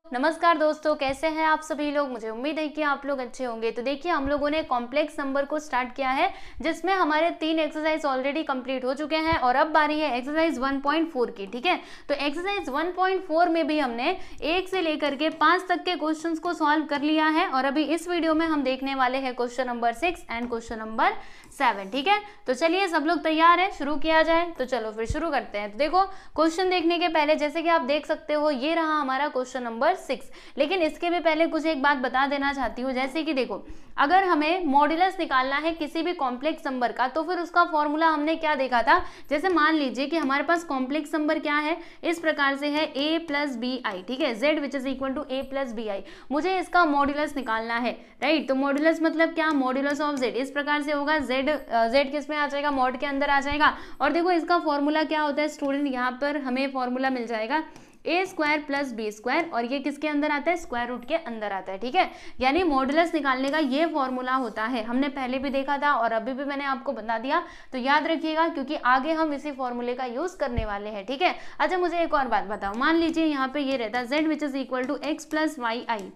नमस्कार दोस्तों, कैसे हैं आप सभी लोग। मुझे उम्मीद है कि आप लोग अच्छे होंगे। तो देखिए, हम लोगों ने कॉम्प्लेक्स नंबर को स्टार्ट किया है, जिसमें हमारे 3 एक्सरसाइज ऑलरेडी कंप्लीट हो चुके हैं और अब बारी है एक्सरसाइज 1.4 की। ठीक है, तो एक्सरसाइज 1.4 में भी हमने 1 से लेकर के 5 तक के क्वेश्चंस को सॉल्व कर लिया है और अभी इस वीडियो में हम देखने वाले हैं question number 6 and question number 7। ठीक है, तो चलिए सब लोग तैयार हैं, शुरू किया जाए। तो चलो फिर शुरू करते हैं। तो देखो, क्वेश्चन देखने के पहले जैसे कि आप देख सकते हो, ये रहा हमारा क्वेश्चन नंबर 6। लेकिन इसके भी पहले कुछ एक बात बता देना चाहती हूँ, जैसे कि देखो, अगर हमें मॉड्यूलस निकालना है किसी भी कॉम्प्लेक्स नंबर का, तो फिर उसका फॉर्मूला हमने क्या देखा था। जैसे मान लीजिए कि हमारे पास कॉम्प्लेक्स नंबर क्या है, इस प्रकार से है a प्लस बी आई। ठीक है, z which is equal to a plus B I. मुझे इसका मॉड्यूलस निकालना है, राइट। तो मॉड्यूलस मतलब क्या, मॉड्यूलस ऑफ z इस प्रकार से होगा। z किस में आ जाएगा, मॉड के अंदर आ जाएगा। और देखो, इसका फॉर्मूला क्या होता है स्टूडेंट, यहाँ पर हमें फॉर्मूला मिल जाएगा ए स्क्वायर प्लस बी स्क्वायर, और ये किसके अंदर आता है, स्क्वायर रूट के अंदर आता है। ठीक है, यानी मॉडुलस निकालने का ये फॉर्मूला होता है। हमने पहले भी देखा था और अभी भी मैंने आपको बता दिया, तो याद रखिएगा क्योंकि आगे हम इसी फॉर्मूले का यूज करने वाले हैं। ठीक है, अच्छा मुझे एक और बात बताओ, मान लीजिए यहाँ पे ये रहता है z which is equal to x plus Y i.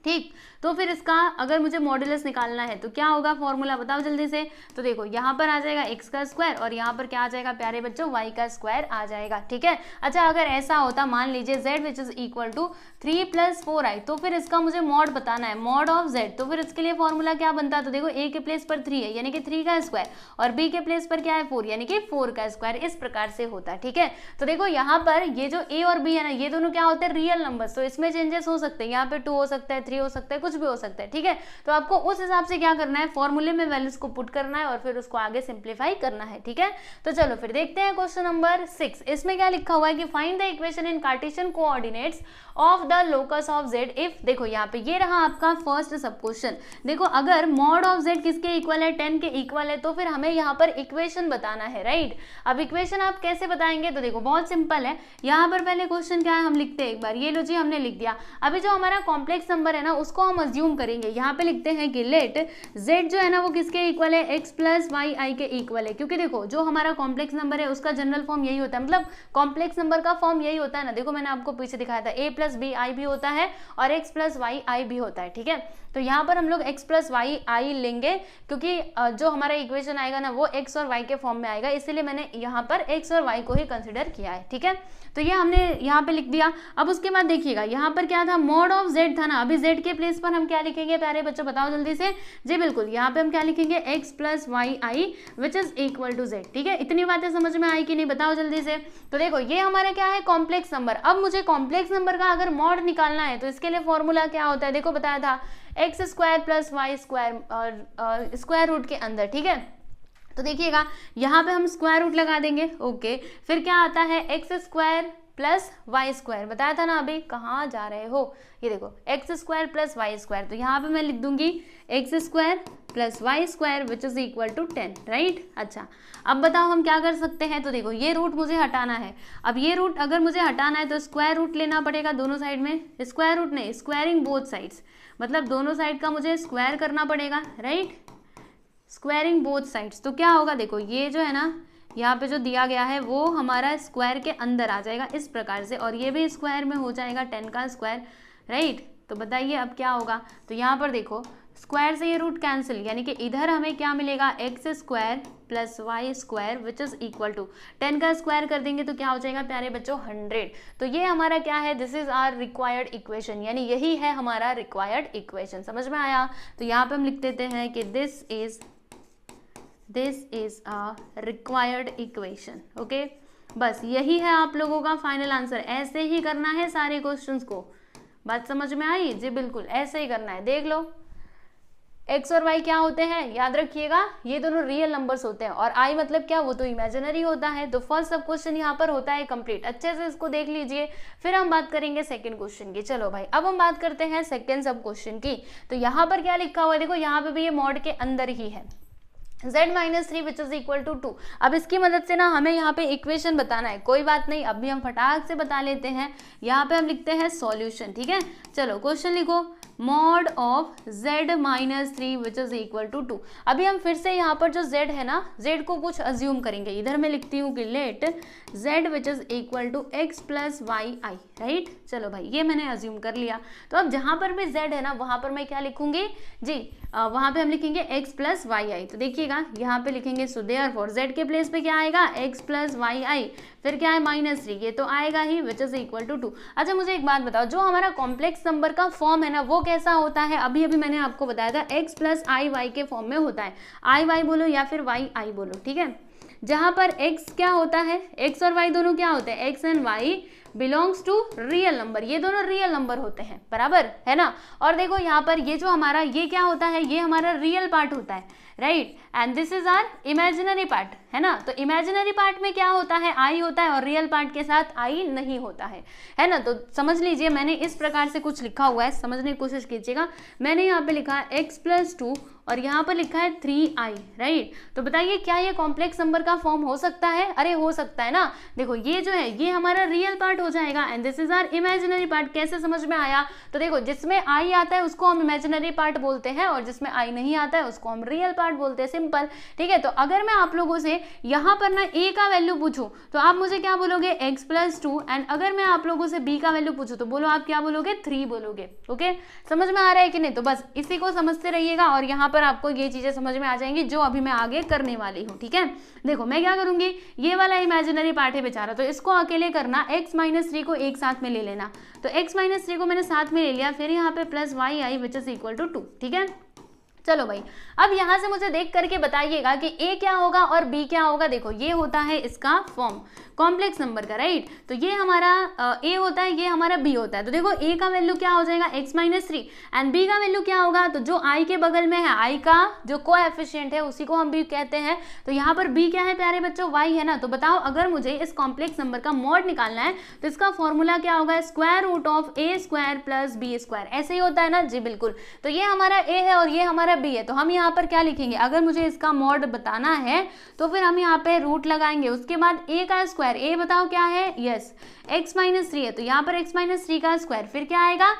ठीक, तो फिर इसका अगर मुझे मॉड्यूलस निकालना है तो क्या होगा, फॉर्मूला बताओ जल्दी से। तो देखो, यहाँ पर आ जाएगा x का स्क्वायर और यहाँ पर क्या आ जाएगा प्यारे बच्चों, y का स्क्वायर आ जाएगा। ठीक है, अच्छा अगर ऐसा होता, मान लीजिए z which is equal to 3 plus 4i, तो फिर इसका मुझे मॉड बताना है, मॉड ऑफ z। तो फिर इसके लिए फॉर्मूला क्या बनता, तो देखो a के प्लेस पर 3 है यानी कि 3 का स्क्वायर, और b के प्लेस पर क्या है 4 यानी कि 4 का स्क्वायर, इस प्रकार से होता है। ठीक है, तो देखो यहाँ पर ये जो a और b है ना, ये दोनों क्या होते हैं, रियल नंबर्स। तो इसमें चेंजेस हो सकते हैं, यहाँ पे 2 हो सकता है, 3 हो सकता है, कुछ भी हो सकता है। ठीक है, तो आपको उस हिसाब से क्या करना है, फॉर्मूले में वैल्यूज को पुट करना है और फिर उसको आगे सिंप्लीफाई करना है। ठीक है, तो चलो फिर देखते हैं क्वेश्चन नंबर 6। इसमें क्या लिखा हुआ है कि find the equation in Cartesian coordinates of the locus of z if, देखो यहाँ पे ये रहा आपका फर्स्ट सब क्वेश्चन। देखो, अगर मॉड ऑफ z किसके इक्वल है, 10 के इक्वल है, तो फिर हमें यहाँ पर इक्वेशन बताना है, राइट। अब इक्वेशन आप कैसे बताएंगे, तो देखो बहुत सिंपल है। यहाँ पर पहले क्वेश्चन क्या है हम लिखते हैं एक बार, ये लो जी हमने लिख दिया। अभी जो हमारा कॉम्प्लेक्स नंबर है ना, उसको हम अज्यूम करेंगे। यहाँ पे लिखते हैं कि लेट z जो है ना वो किसके इक्वल है, x प्लस वाई आई के इक्वल है। क्योंकि देखो, जो हमारा कॉम्प्लेक्स नंबर है उसका जनरल फॉर्म यही होता है, मतलब कॉम्प्लेक्स नंबर का फॉर्म यही होता है ना। देखो मैंने आपको पीछे दिखाया था, a प्लस बी आई भी होता है और x प्लस वाई आई भी होता है। ठीक है, तो यहाँ पर हम लोग x प्लस वाई आई लेंगे क्योंकि जो हमारा इक्वेशन आएगा ना वो x और y के फॉर्म में आएगा, इसीलिए मैंने यहाँ पर x और y को ही कंसिडर किया है। ठीक है, तो ये हमने यहाँ पे लिख दिया। अब उसके बाद देखिएगा, यहाँ पर क्या था, मॉड ऑफ z था ना। अभी z के प्लेस पर हम क्या लिखेंगे प्यारे बच्चों, बताओ जल्दी से। जी बिल्कुल, यहाँ पे हम क्या लिखेंगे, x plus Y I which is equal to z। ठीक है, इतनी बातें समझ में आई कि नहीं, बताओ जल्दी से। तो देखो, ये हमारा क्या है, कॉम्प्लेक्स नंबर। अब मुझे कॉम्प्लेक्स नंबर का अगर मॉड निकालना है तो इसके लिए फॉर्मूला क्या होता है, देखो बताया था, X square plus Y square और स्क्वायर रूट के अंदर। ठीक है, तो देखिएगा यहाँ पे हम स्क्वायर रूट लगा देंगे। ओके, फिर क्या आता है, X square plus Y square, बताया था ना। अभी कहाँ जा रहे हो, ये देखो x square plus Y square, तो यहाँ पे मैं लिख दूंगी X square plus Y square which is equal to 10, right. अच्छा, अब बताओ हम क्या कर सकते हैं। तो देखो, ये रूट मुझे हटाना है। अब ये रूट अगर मुझे हटाना है तो स्क्वायर रूट लेना पड़ेगा दोनों साइड में। स्क्वायर रूट नहीं, स्क्वायरिंग बोथ साइड्स, मतलब दोनों साइड का मुझे स्क्वायर करना पड़ेगा, राइट। स्क्वायरिंग बोथ साइड्स, तो क्या होगा, देखो ये जो है ना, यहाँ पे जो दिया गया है वो हमारा स्क्वायर के अंदर आ जाएगा इस प्रकार से, और ये भी स्क्वायर में हो जाएगा 10 का स्क्वायर, राइट। तो बताइए अब क्या होगा। तो यहाँ पर देखो, स्क्वायर से ये रूट कैंसिल, यानी कि इधर हमें क्या मिलेगा, X square plus Y square which is equal to 10 का स्क्वायर कर देंगे तो क्या हो जाएगा प्यारे बच्चों, 100। तो ये हमारा क्या है, this is our required equation, यानी यही है हमारा रिक्वायर्ड इक्वेशन। समझ में आया। तो यहाँ पे हम लिख देते हैं कि this is a required equation. Okay, बस यही है आप लोगों का फाइनल आंसर। ऐसे ही करना है सारे क्वेश्चंस को, बात समझ में आई। जी बिल्कुल, ऐसे ही करना है। देख लो, x और y क्या होते हैं, याद रखिएगा, ये दोनों रियल नंबर्स होते हैं, और i मतलब क्या, वो तो इमेजिनरी होता है। तो फर्स्ट सब क्वेश्चन यहाँ पर होता है कंप्लीट, अच्छे से इसको देख लीजिए। फिर हम बात करेंगे सेकंड क्वेश्चन की। चलो भाई, अब हम बात करते हैं सेकंड सब क्वेश्चन की। तो यहाँ पर क्या लिखा हुआ है, देखो यहाँ पे भी ये मॉड के अंदर ही है, z minus 3 which is equal to 2। अब इसकी मदद से ना हमें यहाँ पे इक्वेशन बताना है। कोई बात नहीं, अभी हम फटाक से बता लेते हैं। यहाँ पे हम लिखते हैं सॉल्यूशन। ठीक है, चलो क्वेश्चन लिखो, mod of z minus 3 which is equal to 2। अभी हम फिर से यहाँ पर जो z है ना, z को कुछ अज्यूम करेंगे। इधर मैं लिखती हूँ कि let z which is equal to x plus Y I, right. चलो भाई ये मैंने अज्यूम कर लिया। तो अब जहां पर भी z है ना वहां पर मैं क्या लिखूंगी जी, वहां पे हम लिखेंगे x प्लस वाई आई। तो देखिएगा यहाँ पे लिखेंगे सो देयरफॉर z के प्लेस पे क्या आएगा x प्लस वाई आई, फिर क्या है -3, ये तो आएगा ही विच इज इक्वल टू 2। अच्छा मुझे एक बात बताओ, जो हमारा कॉम्प्लेक्स नंबर का फॉर्म है ना वो कैसा होता है? अभी अभी मैंने आपको बताया था x प्लस आई वाई के फॉर्म में होता है। आई वाई बोलो या फिर वाई आई बोलो, ठीक है। जहां पर x क्या होता है, x और y दोनों क्या होते हैं, x and y belongs to real number, ये दोनों रियल नंबर होते हैं, बराबर है ना। और देखो यहाँ पर ये जो हमारा ये क्या होता है, ये हमारा रियल पार्ट होता है, right, and this is our imaginary part, है ना। तो इमेजिनरी पार्ट में क्या होता है, आई होता है, और रियल पार्ट के साथ आई नहीं होता है ना। तो समझ लीजिए मैंने इस प्रकार से कुछ लिखा हुआ है, समझने की कोशिश कीजिएगा। मैंने यहाँ पे लिखा है x प्लस 2 और यहाँ पर लिखा है 3i, राइट। तो बताइए क्या ये कॉम्प्लेक्स नंबर का फॉर्म हो सकता है? अरे हो सकता है ना। देखो ये जो है ये हमारा रियल पार्ट हो जाएगा and this is our imaginary part. कैसे समझ में आया? तो देखो जिसमें आई आता है उसको हम इमेजिनरी पार्ट बोलते हैं और जिसमें आई नहीं आता है उसको हम रियल पार्ट बोलते हैं, सिंपल, ठीक है। तो अगर मैं आप लोगों से यहाँ पर ना a का वैल्यू पूछूं तो आप मुझे क्या बोलोगे, x प्लस 2, एंड अगर मैं आप लोगों से b का वैल्यू पूछूं तो बोलो आप क्या बोलोगे, 3 बोलोगे। ओके, समझ में आ रहा है कि नहीं? तो बस इसी को समझते रहिएगा और यहाँ पर आपको ये चीजें समझ में आ जाएंगी जो अभी मैं आगे करने वाली हूँ, ठीक है। देखो मैं क्या करूंगी, ये वाला इमेजिनरी पार्ट है बेचारा, तो इसको अकेले करना, x माइनस 3 को एक साथ में ले लेना। तो x माइनस 3 को मैंने साथ में ले लिया, फिर यहाँ पे plus Y I which is equal to 2, ठीक है। चलो भाई अब यहाँ से मुझे देख करके बताइएगा कि a क्या होगा और b क्या होगा। देखो ये होता है इसका फॉर्म कॉम्प्लेक्स नंबर का, राइट। तो ये हमारा a होता है, ये हमारा b होता है। तो देखो a का वैल्यू क्या हो जाएगा, x माइनस 3, एंड b का वैल्यू क्या होगा, तो जो i के बगल में है, i का जो कोएफिशिएंट है उसी को हम b कहते हैं। तो यहाँ पर b क्या है प्यारे बच्चों, y है ना। तो बताओ अगर मुझे इस कॉम्प्लेक्स नंबर का मॉड निकालना है तो इसका फॉर्मूला क्या होगा, square root of a square plus b square, ऐसे ही होता है ना जी, बिल्कुल। तो ये हमारा a है और ये हमारा b है। तो हम यहाँ पर क्या लिखेंगे, अगर मुझे इसका मॉड बताना है तो फिर हम यहाँ पे रूट लगाएंगे, उसके बाद a का स्क्वायर, a बताओ क्या है, यस x माइनस 3 है, तो यहाँ पर x माइनस 3 का स्क्वायर, फिर क्या आएगा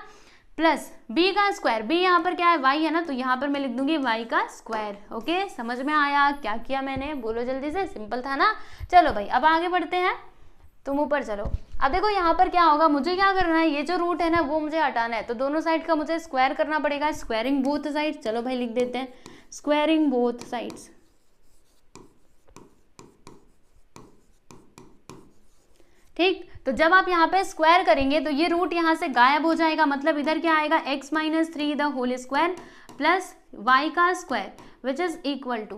प्लस b का स्क्वायर, b यहाँ पर क्या है, y है ना, तो यहाँ पर मैं लिख दूंगी y का स्क्वायर। ओके, समझ में आया क्या किया मैंने, बोलो जल्दी से, सिंपल था ना। चलो भाई अब आगे बढ़ते हैं, तुम ऊपर चलो। अब देखो यहाँ पर क्या होगा, मुझे क्या करना है, ये जो रूट है ना वो मुझे हटाना है, तो दोनों साइड का मुझे स्क्वायर करना पड़ेगा, स्क्वायरिंग बोथ साइड। चलो भाई लिख देते हैं स्क्वायरिंग बोथ साइड्स, ठीक। तो जब आप यहाँ पे स्क्वायर करेंगे तो ये रूट यहाँ से गायब हो जाएगा, मतलब इधर क्या आएगा, x minus 3 the whole square plus y का square which is equal to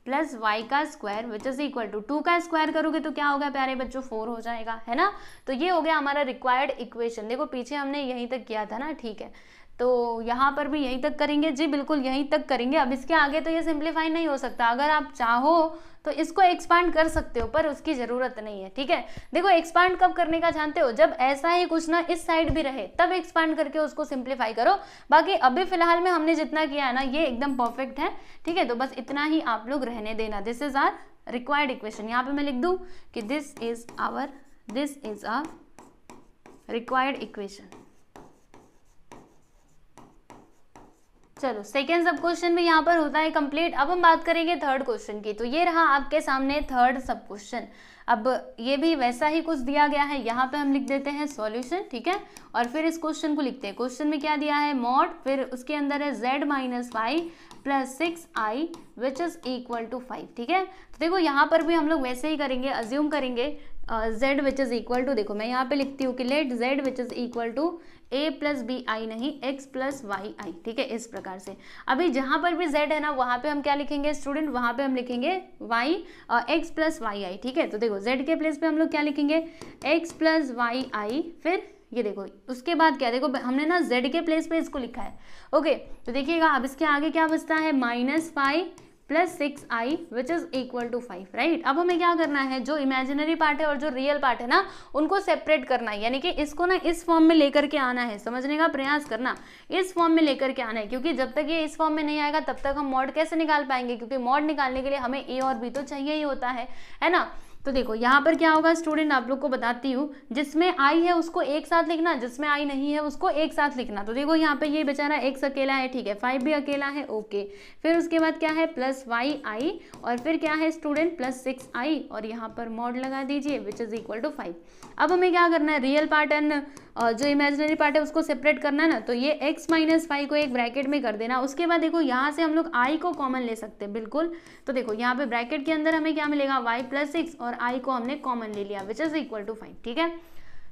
plus y का square which is equal to 2 का स्क्वायर करोगे तो क्या होगा प्यारे बच्चों, 4 हो जाएगा, है ना। तो ये हो गया हमारा रिक्वायर्ड इक्वेशन। देखो पीछे हमने यहीं तक किया था ना, ठीक है। तो यहाँ पर भी यहीं तक करेंगे जी, बिल्कुल यहीं तक करेंगे। अब इसके आगे तो ये सिंप्लीफाई नहीं हो सकता, अगर आप चाहो तो इसको एक्सपांड कर सकते हो पर उसकी जरूरत नहीं है, ठीक है। देखो एक्सपांड कब करने का जानते हो, जब ऐसा ही कुछ ना इस साइड भी रहे तब एक्सपांड करके उसको सिंप्लीफाई करो। बाकी अभी फिलहाल में हमने जितना किया है ना ये एकदम परफेक्ट है, ठीक है। तो बस इतना ही आप लोग रहने देना। This is our required equation, यहाँ पे मैं लिख दूं कि this is our required equation. चलो सेकेंड सब क्वेश्चन में यहाँ पर होता है कंप्लीट। अब हम बात करेंगे थर्ड क्वेश्चन की। तो ये रहा आपके सामने थर्ड सब क्वेश्चन। अब ये भी वैसा ही कुछ दिया गया है, यहाँ पे हम लिख देते हैं सॉल्यूशन, ठीक है। और फिर इस क्वेश्चन को लिखते हैं। क्वेश्चन में क्या दिया है, मॉड, फिर उसके अंदर है z minus 5 plus 6i which is equal to 5, ठीक है। तो देखो यहाँ पर भी हम लोग वैसे ही करेंगे, अज्यूम करेंगे z which is equal to, देखो मैं यहाँ पे लिखती हूँ कि let z which is equal to a plus B I, नहीं x प्लस वाई आई, ठीक है। इस प्रकार से अभी जहां पर भी z है ना वहां पे हम क्या लिखेंगे स्टूडेंट, वहां पे हम लिखेंगे y x plus Y i, ठीक है। तो देखो z के प्लेस पे हम लोग क्या लिखेंगे, x प्लस वाई आई, फिर ये देखो उसके बाद क्या, देखो हमने ना z के प्लेस पे इसको लिखा है, ओके। तो देखिएगा अब इसके आगे क्या बचता है, -5 plus 6i which is equal to 5, right. अब हमें क्या करना है, जो इमेजिनरी पार्ट है और जो रियल पार्ट है ना उनको सेपरेट करना है, यानी कि इसको ना इस फॉर्म में लेकर के आना है, समझने का प्रयास करना, इस फॉर्म में लेकर के आना है। क्योंकि जब तक ये इस फॉर्म में नहीं आएगा तब तक हम मॉड कैसे निकाल पाएंगे, क्योंकि मॉड निकालने के लिए हमें a और b तो चाहिए ही होता है ना। तो देखो यहाँ पर क्या होगा स्टूडेंट, आप लोग को बताती हूँ, जिसमें आई है उसको एक साथ लिखना, जिसमें आई नहीं है उसको एक साथ लिखना। तो देखो यहाँ पे ये बेचारा x अकेला है, ठीक है, 5 भी अकेला है, ओके। फिर उसके बाद क्या है प्लस वाई आई, और फिर क्या है स्टूडेंट प्लस 6i, और यहाँ पर मॉड लगा दीजिए विच इज इक्वल टू 5। अब हमें क्या करना है, रियल पार्ट एंड जो इमेजिनरी पार्ट है उसको सेपरेट करना है ना, तो ये x माइनस 5 को एक ब्रैकेट में कर देना। उसके बाद देखो यहाँ से हम लोग i को कॉमन ले सकते हैं, बिल्कुल। तो देखो यहाँ पे ब्रैकेट के अंदर हमें क्या मिलेगा, y प्लस 6, और i को हमने कॉमन ले लिया विच इज इक्वल टू 5, ठीक है।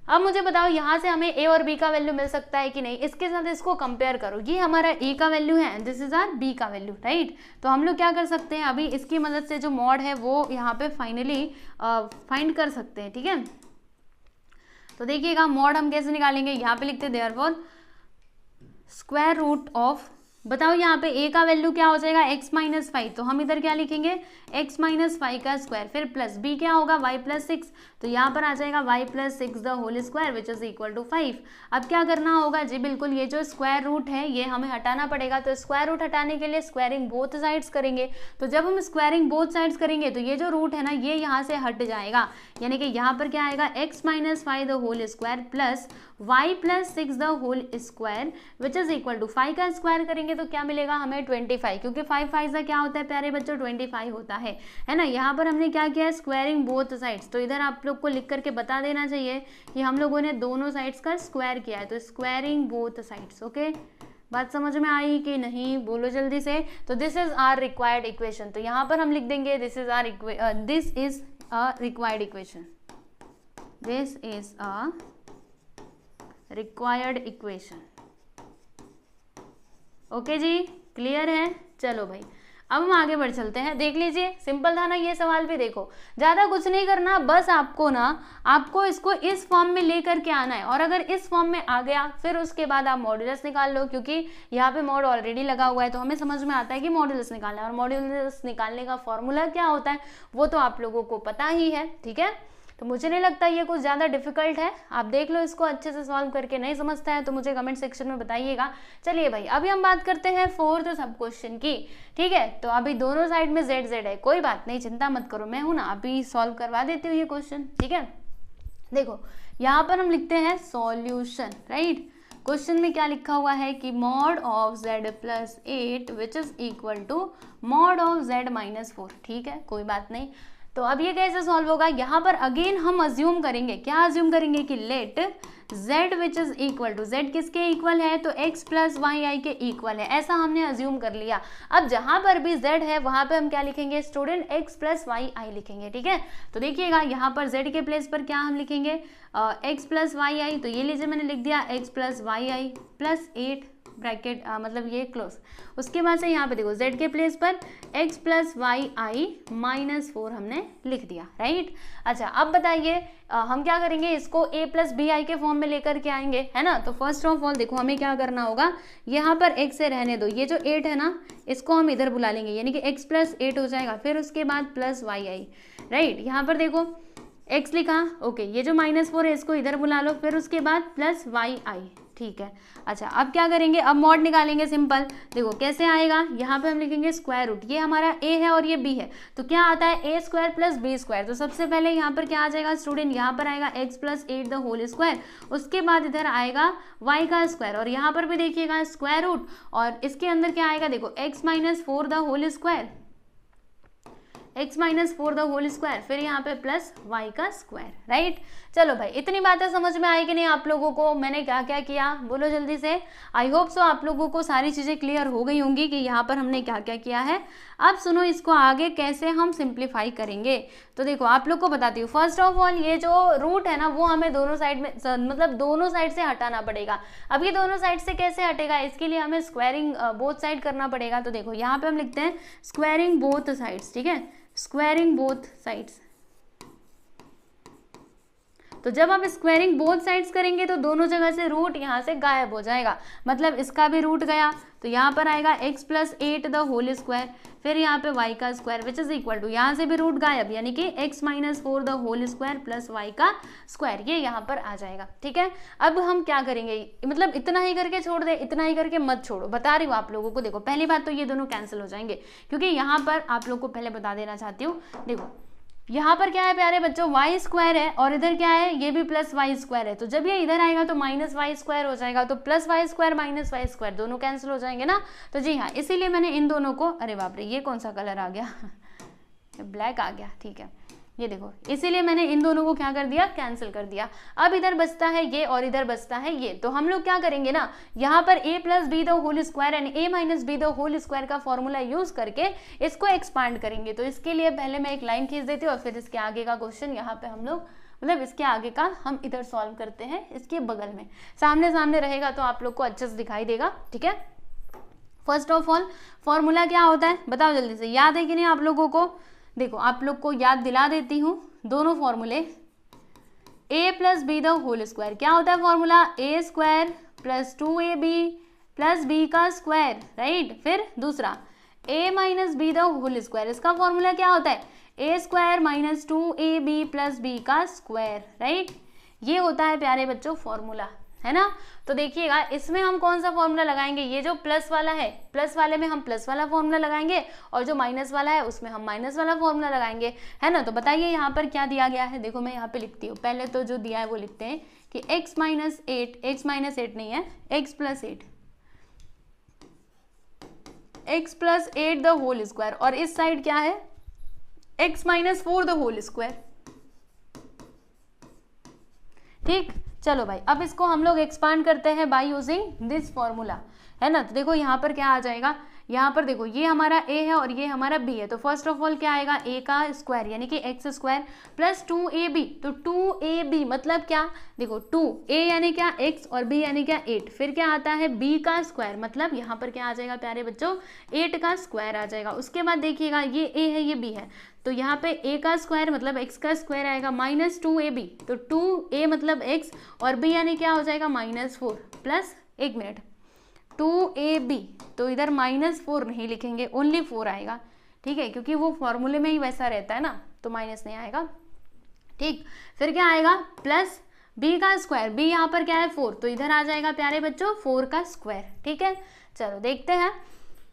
अब मुझे बताओ यहाँ से हमें a और b का वैल्यू मिल सकता है कि नहीं, इसके साथ इसको कंपेयर करो। ये हमारा a का वैल्यू है and this is our b का वैल्यू, राइट। तो हम लोग क्या कर सकते हैं, अभी इसकी मदद से जो मॉड है वो यहाँ पे फाइनली फाइंड कर सकते हैं, ठीक है। तो देखिएगा मॉड हम कैसे निकालेंगे, यहाँ पे लिखते हैं देयरफॉर स्क्वायर रूट ऑफ, बताओ यहाँ पे a का वैल्यू क्या हो जाएगा x माइनस 5, तो हम इधर क्या लिखेंगे x माइनस 5 का स्क्वायर, फिर प्लस b क्या होगा y प्लस 6, तो यहाँ पर आ जाएगा y plus 6 the whole square which is equal to 5। अब क्या करना होगा जी, बिल्कुल ये जो स्क्वायर रूट है ये हमें हटाना पड़ेगा। तो स्क्वायर रूट हटाने के लिए स्क्वायरिंग बोथ साइड्स करेंगे। तो जब हम स्क्वायरिंग बोथ साइड्स करेंगे तो ये जो रूट है ना ये यहाँ से हट जाएगा, यानी कि यहाँ पर क्या आएगा x minus 5 the whole square plus y plus 6 the whole square which is equal to 5 का स्क्वायर करेंगे तो क्या मिलेगा हमें 25, क्योंकि 5 5 क्या होता है प्यारे बच्चों 25 होता है ना। यहाँ पर हमने क्या किया है स्क्वायरिंग बोथ साइड्स, तो इधर आप लोग को लिख करके बता देना चाहिए कि हम लोगों ने दोनों साइड्स का स्क्वायर किया है, तो स्क्वायरिंग बोथ साइड्स, ओके। बात समझ में आई कि नहीं, बोलो जल्दी से। तो this is our required equation, तो यहाँ पर हम लिख देंगे this is a required equation, this is a required equation, okay जी, क्लियर है। चलो भाई अब हम आगे बढ़ चलते हैं। देख लीजिए सिंपल था ना ये सवाल भी, देखो ज़्यादा कुछ नहीं करना, बस आपको इसको इस फॉर्म में लेकर के आना है, और अगर इस फॉर्म में आ गया फिर उसके बाद आप मॉड्यूलस निकाल लो, क्योंकि यहाँ पे मॉड ऑलरेडी लगा हुआ है तो हमें समझ में आता है कि मॉड्यूलस निकालना है, और मॉड्यूलस निकालने का फॉर्मूला क्या होता है वो तो आप लोगों को पता ही है, ठीक है। तो मुझे नहीं लगता ये कुछ ज़्यादा डिफिकल्ट है, आप देख लो इसको अच्छे से सॉल्व करके। नहीं समझता है तो मुझे कमेंट सेक्शन में बताइएगा। चलिए भाई अभी हम बात करते हैं फोर्थ सब क्वेश्चन की, ठीक है। तो अभी दोनों साइड में z z है, कोई बात नहीं, चिंता मत करो, मैं हूं ना, अभी सॉल्व करवा देती हूँ ये क्वेश्चन, ठीक है। देखो यहाँ पर हम लिखते हैं सॉल्यूशन, राइट। क्वेश्चन में क्या लिखा हुआ है कि mod of z plus 8 which is equal to mod of z minus 4, ठीक है, कोई बात नहीं। तो अब ये कैसे सॉल्व होगा, यहाँ पर अगेन हम अज्यूम करेंगे, क्या अज्यूम करेंगे कि let z which is equal to, z किसके इक्वल है तो x प्लस वाई आई के इक्वल है, ऐसा हमने अज्यूम कर लिया। अब जहाँ पर भी z है वहाँ पे हम क्या लिखेंगे स्टूडेंट x प्लस वाई आई लिखेंगे, ठीक है। तो देखिएगा यहाँ पर z के प्लेस पर क्या हम लिखेंगे x प्लस वाई आई, तो ये लीजिए मैंने लिख दिया x प्लस वाई आई प्लस 8 ब्रैकेट मतलब ये क्लोज। उसके बाद से यहाँ पे देखो z के प्लेस पर x प्लस वाई आई माइनस 4 हमने लिख दिया, राइट। अच्छा अब बताइए हम क्या करेंगे, इसको a प्लस बी आई के फॉर्म में लेकर के आएंगे, है ना। तो फर्स्ट ऑफ ऑल देखो हमें क्या करना होगा, यहाँ पर x से रहने दो, ये जो 8 है ना इसको हम इधर बुला लेंगे, यानी कि x प्लस 8 हो जाएगा, फिर उसके बाद प्लस वाई आई, राइट। यहाँ पर देखो x लिखा, ओके, ये जो -4 है इसको इधर बुला लो, फिर उसके बाद प्लस वाई आई, ठीक है। अच्छा अब क्या करेंगे, अब मॉड निकालेंगे, सिंपल। देखो कैसे आएगा, यहाँ पे हम लिखेंगे स्क्वायर रूट, ये हमारा a है और ये b है, तो क्या आता है a square plus b square. तो सबसे पहले यहाँ पर क्या आ जाएगा स्टूडेंट, यहाँ पर आएगा x plus 8 the whole square, उसके बाद इधर आएगा y का स्क्वायर, और यहाँ पर भी देखिएगा स्क्वायर रूट, और इसके अंदर क्या आएगा देखो x minus 4 the whole square, x minus 4 the whole square, फिर यहाँ पे प्लस y का स्क्वायर, राइट। चलो भाई इतनी बातें समझ में आई कि नहीं आप लोगों को, मैंने क्या क्या किया बोलो जल्दी से। आई होप सो आप लोगों को सारी चीज़ें क्लियर हो गई होंगी कि यहाँ पर हमने क्या क्या किया है। अब सुनो इसको आगे कैसे हम सिंप्लीफाई करेंगे। तो देखो आप लोग को बताती हूँ, फर्स्ट ऑफ ऑल ये जो रूट है ना वो हमें दोनों साइड में मतलब दोनों साइड से हटाना पड़ेगा। अब ये दोनों साइड से कैसे हटेगा, इसके लिए हमें स्क्वायरिंग बोथ साइड करना पड़ेगा। तो देखो यहाँ पे हम लिखते हैं स्क्वायरिंग बोथ साइड्स, ठीक है, स्क्वायरिंग बोथ साइड्स। तो जब आप स्क्वायरिंग बोथ साइड्स करेंगे तो दोनों जगह से रूट यहाँ से गायब हो जाएगा, मतलब इसका भी रूट गया, तो यहाँ पर आएगा x plus 8 the whole square, फिर यहाँ पे y का square which is equal to, यहाँ से भी रूट गायब, यानी कि x minus 4 the whole square plus y का स्क्वायर, ये यहाँ पर आ जाएगा, ठीक है। अब हम क्या करेंगे, मतलब इतना ही करके छोड़ दे, इतना ही करके मत छोड़ो, बता रही हूँ आप लोगों को। देखो पहली बात तो ये दोनों कैंसिल हो जाएंगे, क्योंकि यहाँ पर आप लोग को पहले बता देना चाहती हूँ, देखो यहाँ पर क्या है प्यारे बच्चों, वाई स्क्वायर है और इधर क्या है, ये भी प्लस वाई स्क्वायर है। तो जब ये इधर आएगा तो माइनस वाई स्क्वायर हो जाएगा, तो plus Y square minus Y square दोनों कैंसिल हो जाएंगे ना। तो जी हाँ, इसीलिए मैंने इन दोनों को, अरे बाप रे ये कौन सा कलर आ गया ब्लैक आ गया, ठीक है ये देखो, इसीलिए मैंने इन दोनों को क्या कर दिया, कैंसिल कर दिया। अब इधर बचता है ये और इधर बचता है ये। तो हम लोग क्या करेंगे ना, यहाँ पर a plus B the whole square and a minus B the whole square का फॉर्मूला यूज करके इसको एक्सपांड करेंगे। तो इसके लिए पहले मैं एक लाइन खींच देती हूँ और फिर इसके आगे का क्वेश्चन यहाँ पे हम लोग, मतलब इसके आगे का हम इधर सॉल्व करते हैं, इसके बगल में सामने सामने रहेगा तो आप लोग को अच्छे से दिखाई देगा, ठीक है। फर्स्ट ऑफ ऑल फॉर्मूला क्या होता है बताओ जल्दी से, याद है कि नहीं आप लोगों को? देखो आप लोग को याद दिला देती हूँ दोनों फॉर्मूले। a plus B the whole square क्या होता है formula, a square plus 2ab plus b का स्क्वायर, राइट। फिर दूसरा a minus B the whole square, इसका फॉर्मूला क्या होता है, a square minus 2ab plus b का स्क्वायर, राइट। ये होता है प्यारे बच्चों फॉर्मूला, है ना। तो देखिएगा इसमें हम कौन सा फॉर्मूला लगाएंगे, ये जो प्लस वाला है, प्लस वाले में हम प्लस वाला फॉर्मूला लगाएंगे और जो माइनस वाला है उसमें हम माइनस वाला फॉर्मूला लगाएंगे, है ना। तो बताइए यहाँ पर क्या दिया गया है, देखो मैं यहाँ पे लिखती हूँ। पहले तो जो दिया है वो लिखते हैं कि x माइनस 8, x माइनस 8 नहीं है, x plus 8, x plus 8 the whole square, और इस साइड क्या है x minus 4 the whole square, ठीक। चलो भाई अब इसको हम लोग एक्सपांड करते हैं बाय यूजिंग दिस फॉर्मूला, है ना। तो देखो यहाँ पर क्या आ जाएगा, यहाँ पर देखो ये हमारा a है और ये हमारा b है। तो फर्स्ट ऑफ ऑल क्या आएगा, a का स्क्वायर यानी कि x स्क्वायर प्लस 2ab, तो 2ab मतलब क्या, देखो 2a यानी क्या x और b यानी क्या 8, फिर क्या आता है b का स्क्वायर, मतलब यहाँ पर क्या आ जाएगा प्यारे बच्चों 8 का स्क्वायर आ जाएगा। उसके बाद देखिएगा ये a है ये b है, तो यहाँ पे a का स्क्वायर मतलब x का स्क्वायर आएगा माइनस 2ab, तो 2a मतलब x और b यानी क्या हो जाएगा माइनस 4 प्लस, एक मिनट 2ab, तो इधर माइनस 4 नहीं लिखेंगे, ओनली 4 आएगा, ठीक है, क्योंकि वो फॉर्मूले में ही वैसा रहता है ना, तो माइनस नहीं आएगा, ठीक। फिर क्या आएगा प्लस b का स्क्वायर, b यहाँ पर क्या है 4, तो इधर आ जाएगा प्यारे बच्चों 4 का स्क्वायर, ठीक है। चलो देखते हैं,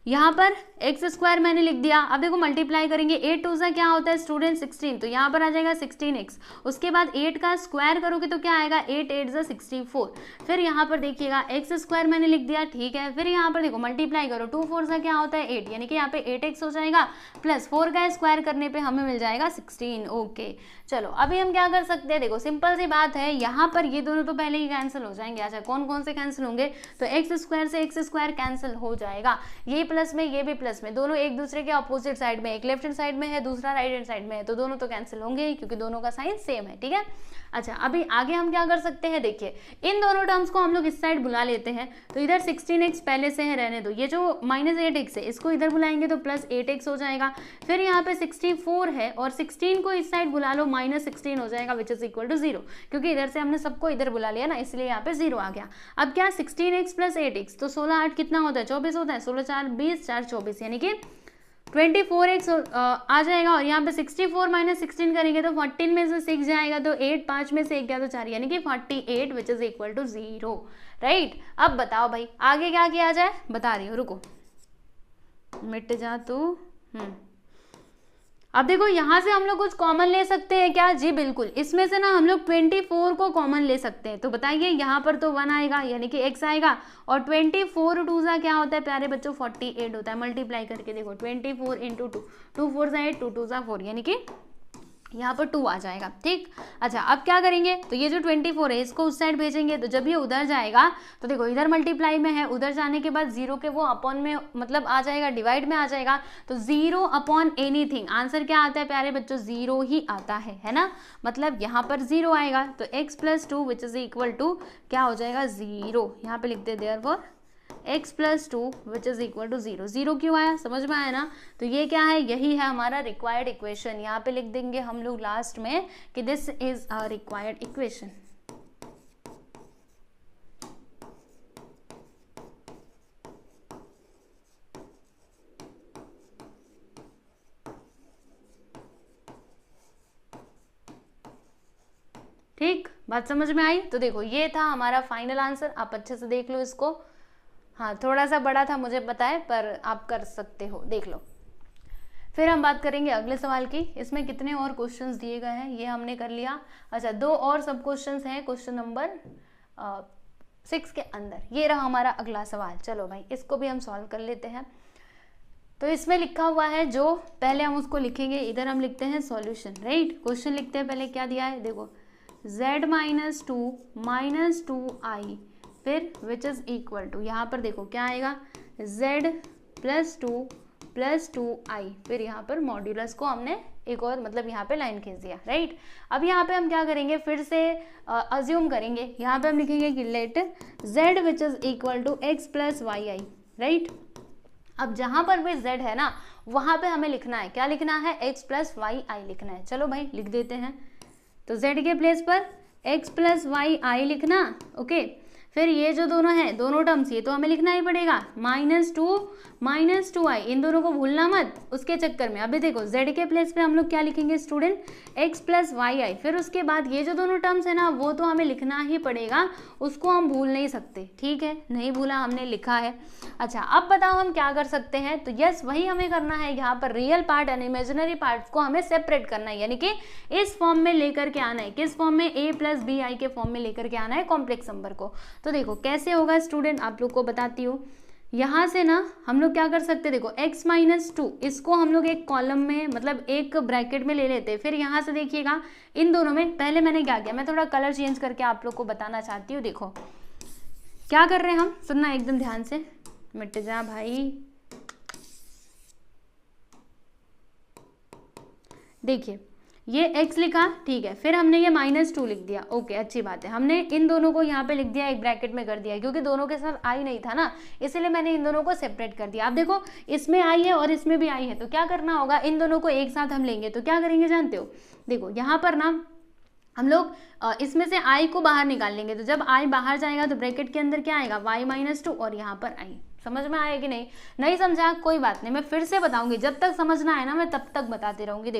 यहाँ पर एक्स स्क्वायर मैंने लिख दिया। अब देखो मल्टीप्लाई करेंगे, 8 टू सा क्या होता है स्टूडेंट 16, तो यहाँ पर आ जाएगा 16x। उसके बाद 8 का स्क्वायर करोगे तो क्या आएगा 8 8 सा 64। फिर यहाँ पर देखिएगा एक्स स्क्वायर मैंने लिख दिया, ठीक है। फिर यहाँ पर देखो मल्टीप्लाई करो, 2 4 सा क्या होता है 8, यानी कि यहाँ पे 8x हो जाएगा, प्लस 4 का स्क्वायर करने पे हमें मिल जाएगा 16। ओके चलो अभी हम क्या कर सकते हैं, देखो सिंपल सी बात है, यहाँ पर ये दोनों तो पहले ही कैंसिल हो जाएंगे। अच्छा कौन कौन से कैंसिल होंगे, तो एक्स स्क्वायर से एक्स स्क्वायर कैंसिल हो जाएगा, ये प्लस में ये भी प्लस में, दोनों एक दूसरे के अपोजिट साइड में, एक लेफ्ट हैंड साइड में है दूसरा राइट हैंड साइड में है, तो दोनों तो कैंसिल होंगे ही क्योंकि दोनों का साइन सेम है, ठीक है। अच्छा अभी आगे हम क्या कर सकते हैं, देखिए इन दोनों टर्म्स को हम लोग इस साइड बुला लेते हैं, तो इधर 16x पहले से है रहने दो, ये जो -8x है इसको इधर बुलाएंगे तो प्लस 8x हो जाएगा। फिर यहाँ पे 64 है और 16 को इस साइड बुला लो, -16 हो जाएगा विच इज इक्वल टू 0, क्योंकि इधर से हमने सबको इधर बुला लिया ना, इसलिए यहाँ पे 0 आ गया। अब क्या 16x प्लस 8x, तो 16 8 कितना होता है 24 होता है, 16 4 20 4 24 यानी कि 24x आ जाएगा। और यहाँ पे 64 माइनस 16 करेंगे तो 14 में से 6 जाएगा, तो 8 5 में से 1 गया तो 4 यानी कि 48 which is equal to 0, right. अब बताओ भाई आगे क्या किया जाए, बता रही हूँ रुको, मिट जा तू। अब देखो यहाँ से हम लोग कुछ कॉमन ले सकते हैं क्या, जी बिल्कुल, इसमें से ना हम लोग 24 को कॉमन ले सकते हैं। तो बताइए यहाँ पर तो 1 आएगा यानी कि x आएगा, और 24 2 सा क्या होता है प्यारे बच्चों 48 होता है। मल्टीप्लाई करके देखो 24 इंटू 2, 2 4 सा 8, 2 2 सा 4 यानी कि यहाँ पर 2 आ जाएगा, ठीक। अच्छा अब क्या करेंगे, तो ये जो 24 है इसको उस साइड भेजेंगे, तो जब ये उधर जाएगा तो देखो इधर मल्टीप्लाई में है, उधर जाने के बाद 0 के वो अपॉन में मतलब आ जाएगा, डिवाइड में आ जाएगा, तो 0 अपॉन एनीथिंग, आंसर क्या आता है प्यारे बच्चों 0 ही आता है ना। मतलब यहाँ पर 0 आएगा, तो x plus 2 which is equal to क्या हो जाएगा 0, यहाँ पे लिखते therefore x plus 2 which is equal to 0। 0 क्यों आया, समझ में आया ना। तो ये क्या है, यही है हमारा रिक्वायर्ड इक्वेशन। यहाँ पे लिख देंगे हम लोग लास्ट में कि this is a required equation. ठीक, बात समझ में आई। तो देखो ये था हमारा फाइनल आंसर, आप अच्छे से देख लो इसको। हाँ थोड़ा सा बड़ा था मुझे पता है, पर आप कर सकते हो, देख लो। फिर हम बात करेंगे अगले सवाल की। इसमें कितने और क्वेश्चंस दिए गए हैं ये हमने कर लिया। अच्छा, 2 और सब क्वेश्चंस हैं क्वेश्चन नंबर 6 के अंदर। ये रहा हमारा अगला सवाल। चलो भाई इसको भी हम सॉल्व कर लेते हैं। तो इसमें लिखा हुआ है जो, पहले हम उसको लिखेंगे, इधर हम लिखते हैं सॉल्यूशन, राइट। क्वेश्चन लिखते हैं, पहले क्या दिया है देखो, z माइनस 2i फिर विच इज इक्वल टू, यहाँ पर देखो क्या आएगा, z प्लस 2i, फिर यहाँ पर मॉड्यूलस को हमने एक और मतलब यहाँ पे लाइन खींच दिया, राइट। अब यहाँ पे हम क्या करेंगे, फिर से अज्यूम करेंगे। यहाँ पे हम लिखेंगे कि let z which is equal to x plus Y I, right. अब जहाँ पर भी z है ना, वहाँ पे हमें लिखना है, क्या लिखना है, x प्लस वाई आई लिखना है। चलो भाई लिख देते हैं। तो z के प्लेस पर x प्लस वाई आई लिखना, ओके। फिर ये जो दोनों है, दोनों टर्म्स, ये तो हमें लिखना ही पड़ेगा, माइनस टू आई, इन दोनों को भूलना मत उसके चक्कर में। अभी देखो z के प्लेस पे हम लोग क्या लिखेंगे स्टूडेंट, x प्लस वाई आई। फिर उसके बाद ये जो दोनों टर्म्स है ना, वो तो हमें लिखना ही पड़ेगा, उसको हम भूल नहीं सकते, ठीक है, नहीं भूला, हमने लिखा है। अच्छा, अब बताओ हम क्या कर सकते हैं। तो यस, वही हमें करना है, यहाँ पर real part and imaginary part को हमें सेपरेट करना है, यानी कि इस फॉर्म में लेकर के आना है। किस फॉर्म में, a प्लस बी आई के फॉर्म में लेकर के आना है कॉम्प्लेक्स नंबर को। तो देखो कैसे होगा स्टूडेंट, आप लोग को बताती हूँ। यहाँ से ना हम लोग क्या कर सकते हैं, देखो x माइनस 2, इसको हम लोग एक कॉलम में मतलब एक ब्रैकेट में ले लेते हैं। फिर यहाँ से देखिएगा इन दोनों में, पहले मैंने क्या किया, मैं थोड़ा कलर चेंज करके आप लोग को बताना चाहती हूँ। देखो क्या कर रहे हैं हम, सुनना एकदम ध्यान से, मिट जा भाई। देखिए ये x लिखा, ठीक है, फिर हमने ये माइनस 2 लिख दिया, ओके, अच्छी बात है। हमने इन दोनों को यहाँ पे लिख दिया, एक ब्रैकेट में कर दिया, क्योंकि दोनों के साथ आई नहीं था ना, इसलिए मैंने इन दोनों को सेपरेट कर दिया। अब देखो इसमें आई है और इसमें भी आई है, तो क्या करना होगा, इन दोनों को एक साथ हम लेंगे। तो क्या करेंगे जानते हो, देखो यहाँ पर ना हम लोग इसमें से i को बाहर निकाल लेंगे। तो जब i बाहर जाएगा तो ब्रैकेट के अंदर क्या आएगा, y माइनस 2 और यहाँ पर i। समझ में आएगी नहीं, नहीं समझा कोई बात नहीं, मैं फिर से बताऊंगी, जब तक समझना है ना मैं तब तक बताती रहूंगी।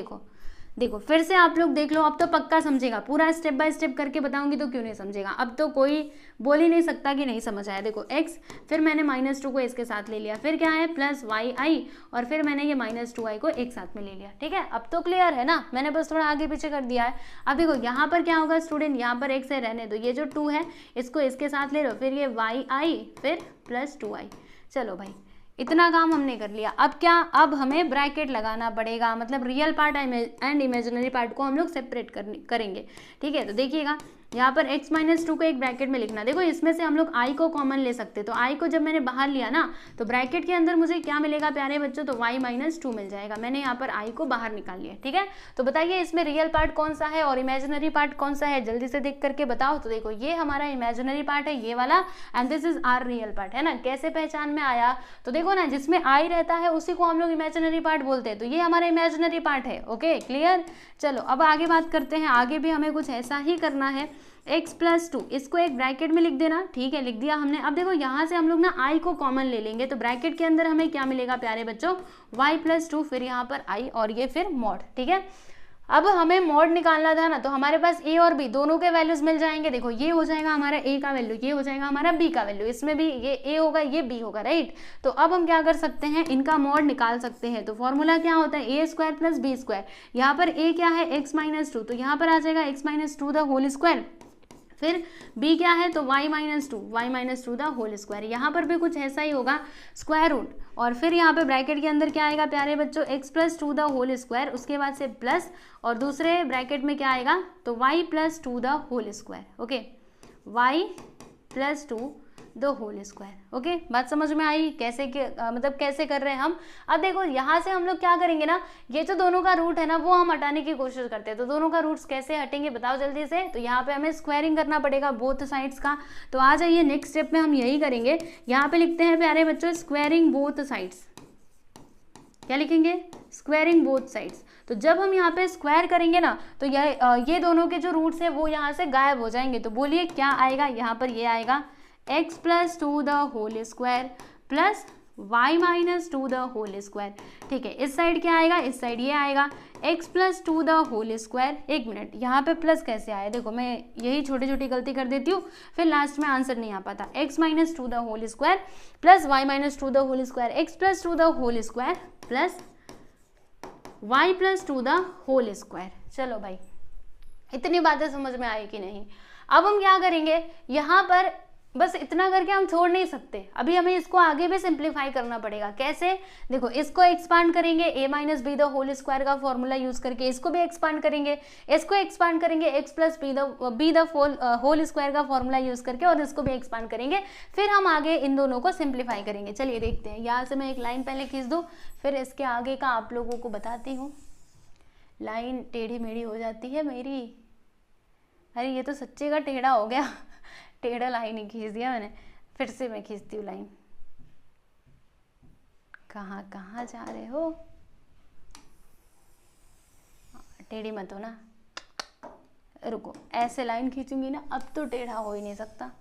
देखो फिर से आप लोग देख लो, अब तो पक्का समझेगा, पूरा स्टेप बाय स्टेप करके बताऊंगी तो क्यों नहीं समझेगा। अब तो कोई बोल ही नहीं सकता कि नहीं समझ आया। देखो x, फिर मैंने माइनस 2 को इसके साथ ले लिया, फिर क्या है प्लस वाई आई, और फिर मैंने ये माइनस 2i को एक साथ में ले लिया, ठीक है। अब तो क्लियर है ना, मैंने बस थोड़ा आगे पीछे कर दिया है। अब देखो यहाँ पर क्या होगा स्टूडेंट, यहाँ पर x है रहने दो, ये जो 2 है इसको इसके साथ ले लो, फिर ये वाई आई, फिर प्लस 2i। चलो भाई इतना काम हमने कर लिया। अब क्या, अब हमें ब्रैकेट लगाना पड़ेगा, मतलब real part and imaginary part को हम लोग सेपरेट करेंगे, ठीक है। तो देखिएगा यहाँ पर x माइनस 2 को एक ब्रैकेट में लिखना। देखो इसमें से हम लोग i को कॉमन ले सकते, तो i को जब मैंने बाहर लिया ना, तो ब्रैकेट के अंदर मुझे क्या मिलेगा प्यारे बच्चों, तो y माइनस 2 मिल जाएगा। मैंने यहाँ पर i को बाहर निकाल लिया, ठीक है। तो बताइए इसमें रियल पार्ट कौन सा है और इमेजिनरी पार्ट कौन सा है, जल्दी से देख करके बताओ। तो देखो ये हमारा इमेजिनरी पार्ट है, ये वाला, and this is our real part, है ना। कैसे पहचान में आया, तो देखो ना, जिसमें i रहता है उसी को हम लोग इमेजिनरी पार्ट बोलते हैं, तो ये हमारा इमेजिनरी पार्ट है, ओके क्लियर। चलो अब आगे बात करते हैं, आगे भी हमें कुछ ऐसा ही करना है। x प्लस 2, इसको एक ब्रैकेट में लिख देना, ठीक है, लिख दिया हमने। अब देखो यहाँ से हम लोग ना i को कॉमन ले लेंगे, तो ब्रैकेट के अंदर हमें क्या मिलेगा प्यारे बच्चों, y प्लस 2, फिर यहाँ पर i और ये फिर मॉड, ठीक है। अब हमें मॉड निकालना था ना, तो हमारे पास a और b दोनों के वैल्यूज मिल जाएंगे। देखो ये हो जाएगा हमारा a का वैल्यू, ये हो जाएगा हमारा b का वैल्यू, इसमें भी ये a होगा ये b होगा, राइट। तो अब हम क्या कर सकते हैं, इनका मॉड निकाल सकते हैं। तो फॉर्मूला क्या होता है, a square plus b square. यहाँ पर a क्या है, x माइनस 2, तो यहाँ पर आ जाएगा x minus 2 the whole square. फिर b क्या है, तो y minus 2 the whole square. यहाँ पर भी कुछ ऐसा ही होगा, स्क्वायर रूट, और फिर यहाँ पे ब्रैकेट के अंदर क्या आएगा प्यारे बच्चों, x plus 2 the whole square, उसके बाद से प्लस, और दूसरे ब्रैकेट में क्या आएगा, तो y plus 2 the whole square, okay, y plus 2 the whole square, okay. बात समझ में आई, कैसे मतलब कैसे कर रहे हैं हम। अब देखो यहाँ से हम लोग क्या करेंगे ना, ये जो दोनों का रूट है ना वो हम हटाने की कोशिश करते हैं। तो दोनों का रूट्स कैसे हटेंगे बताओ जल्दी से। तो यहाँ पे हमें स्क्वायरिंग करना पड़ेगा बोथ साइड्स का। तो आ जाइए नेक्स्ट स्टेप में हम यही करेंगे। यहाँ पे लिखते हैं प्यारे बच्चों स्क्वायरिंग बोथ साइड्स। क्या लिखेंगे, स्क्वायरिंग बोथ साइड्स। तो जब हम यहाँ पे स्क्वायर करेंगे ना, तो ये दोनों के जो रूट्स है वो यहाँ से गायब हो जाएंगे। तो बोलिए क्या आएगा, यहाँ पर ये आएगा x plus 2 the whole square plus y minus 2 the whole square, ठीक है। इस साइड क्या आएगा, इस साइड ये आएगा x plus 2 the whole square. एक मिनट, यहाँ पे प्लस कैसे आया, देखो मैं यही छोटी छोटी गलती कर देती हूँ, फिर लास्ट में आंसर नहीं आ पाता। x minus 2 the whole square plus y minus 2 the whole square, x plus 2 the whole square plus y plus 2 the whole square. चलो भाई, इतनी बातें समझ में आई कि नहीं? अब हम क्या करेंगे, यहाँ पर बस इतना करके हम छोड़ नहीं सकते, अभी हमें इसको आगे भी सिंप्लीफाई करना पड़ेगा। कैसे? देखो, इसको एक्सपांड करेंगे a minus B the whole square का फॉर्मूला यूज करके, इसको भी एक्सपांड करेंगे, इसको एक्सपांड करेंगे x plus B the whole square का फॉर्मूला यूज करके, और इसको भी एक्सपांड करेंगे, फिर हम आगे इन दोनों को सिंप्लीफाई करेंगे। चलिए देखते हैं, यहाँ से मैं एक लाइन पहले खींच दूँ, फिर इसके आगे का आप लोगों को बताती हूँ। लाइन टेढ़ी मेढ़ी हो जाती है मेरी, अरे ये तो सच्चे का टेढ़ा हो गया, टेढ़ा लाइन ही खींच दिया मैंने। फिर से मैं खींचती हूँ लाइन। कहाँ कहाँ जा रहे हो? टेढ़ी मत हो ना, रुको, ऐसे लाइन खींचूंगी ना, अब तो टेढ़ा हो ही नहीं सकता,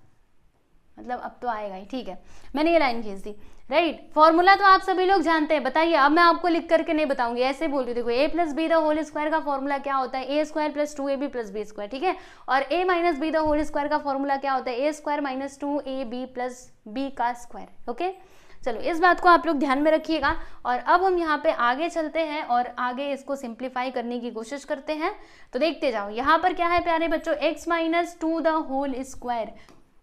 मतलब अब तो आएगा ही। ठीक है, मैंने ये लाइन खींच दी, राइट। फॉर्मूला तो आप सभी लोग जानते हैं, बताइए। अब मैं आपको लिख करके नहीं बताऊंगी, ऐसे बोल रही हूँ। देखो, a plus B the whole square का फॉर्मूला क्या होता है? A square plus 2ab plus b square, ठीक है। और a minus B the whole square का फॉर्मूला क्या होता है? A square minus 2ab plus b का स्क्वायर। ओके, चलो इस बात को आप लोग ध्यान में रखिएगा। और अब हम यहाँ पे आगे चलते हैं और आगे इसको सिंप्लीफाई करने की कोशिश करते हैं। तो देखते जाओ, यहाँ पर क्या है प्यारे बच्चों, x minus 2 the whole square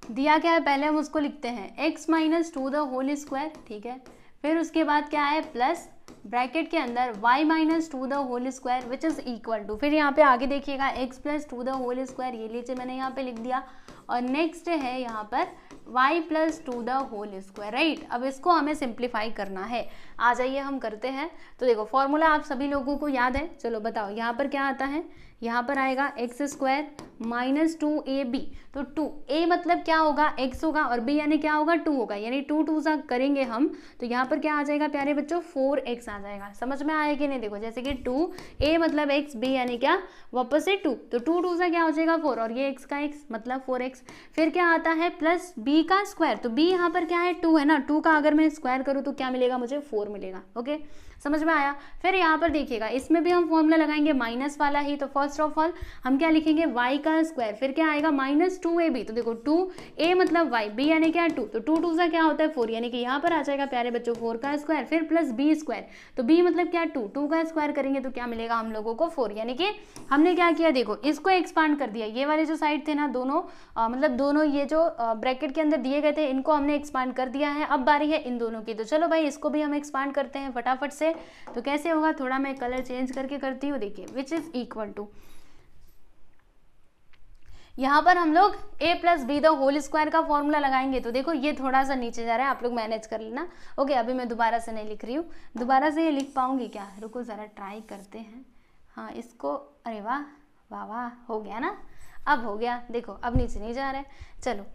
दिया क्या है, पहले हम उसको लिखते हैं x minus 2 the whole square, ठीक है। फिर उसके बाद क्या है, प्लस ब्रैकेट के अंदर y minus 2 the whole square which is equal to, फिर यहाँ पे आगे देखिएगा x plus 2 the whole square, ये लीजिए मैंने यहाँ पे लिख दिया। और नेक्स्ट है यहाँ पर y plus 2 the whole square, right. अब इसको हमें सिंप्लीफाई करना है, आ जाइए हम करते हैं। तो देखो, फॉर्मूला आप सभी लोगों को याद है, चलो बताओ यहाँ पर क्या आता है। यहाँ पर आएगा एक्स स्क्वायर माइनस 2ab, तो 2a मतलब क्या होगा, x होगा, और b यानी क्या होगा, 2 होगा, यानी 2 2 सा करेंगे हम, तो यहाँ पर क्या आ जाएगा प्यारे बच्चों, 4x आ जाएगा। समझ में आया कि नहीं? देखो, जैसे कि 2a मतलब x, b यानी क्या, वापस से 2, तो 2 2 सा क्या हो जाएगा 4, और ये x का x मतलब 4x। फिर क्या आता है, प्लस b का स्क्वायर, तो b यहाँ पर क्या है, 2 है ना, 2 का अगर मैं स्क्वायर करूँ तो क्या मिलेगा मुझे, 4 मिलेगा। ओके, समझ में आया। फिर यहाँ पर देखिएगा, इसमें भी हम फॉर्मूला लगाएंगे माइनस वाला ही, तो फर्स्ट ऑफ ऑल हम क्या लिखेंगे, y का स्क्वायर, फिर क्या आएगा माइनस 2ab, तो देखो 2a मतलब y, b यानी क्या 2, तो 2 2 सा क्या होता है 4, यानी कि यहाँ पर आ जाएगा प्यारे बच्चों 4 का स्क्वायर, फिर प्लस b स्क्वायर, तो b मतलब क्या 2, 2 का स्क्वायर करेंगे तो क्या मिलेगा हम लोगों को 4, यानी कि हमने क्या किया, देखो इसको एक्सपांड कर दिया, ये वाले जो साइड थे ना दोनों, मतलब दोनों ये जो ब्रैकेट के अंदर दिए गए थे, इनको हमने एक्सपांड कर दिया है। अब बारी है इन दोनों की, तो चलो भाई इसको भी हम एक्सपांड करते हैं फटाफट से। तो कैसे होगा, थोड़ा मैं कलर चेंज करके करती हूँ, देखिए विच इज इक्वल टू, यहाँ पर हम लोग a plus B the whole square का फॉर्मूला लगाएंगे। तो देखो ये थोड़ा सा नीचे जा रहा है, आप लोग मैनेज कर लेना। ओके, अभी मैं दोबारा से नहीं लिख रही हूँ, दोबारा से ये लिख पाऊंगी क्या, रुको ज़रा ट्राई करते हैं। हाँ इसको, अरे वाह वाह वाह, हो गया ना, अब हो गया, देखो अब नीचे नहीं जा रहा है। चलो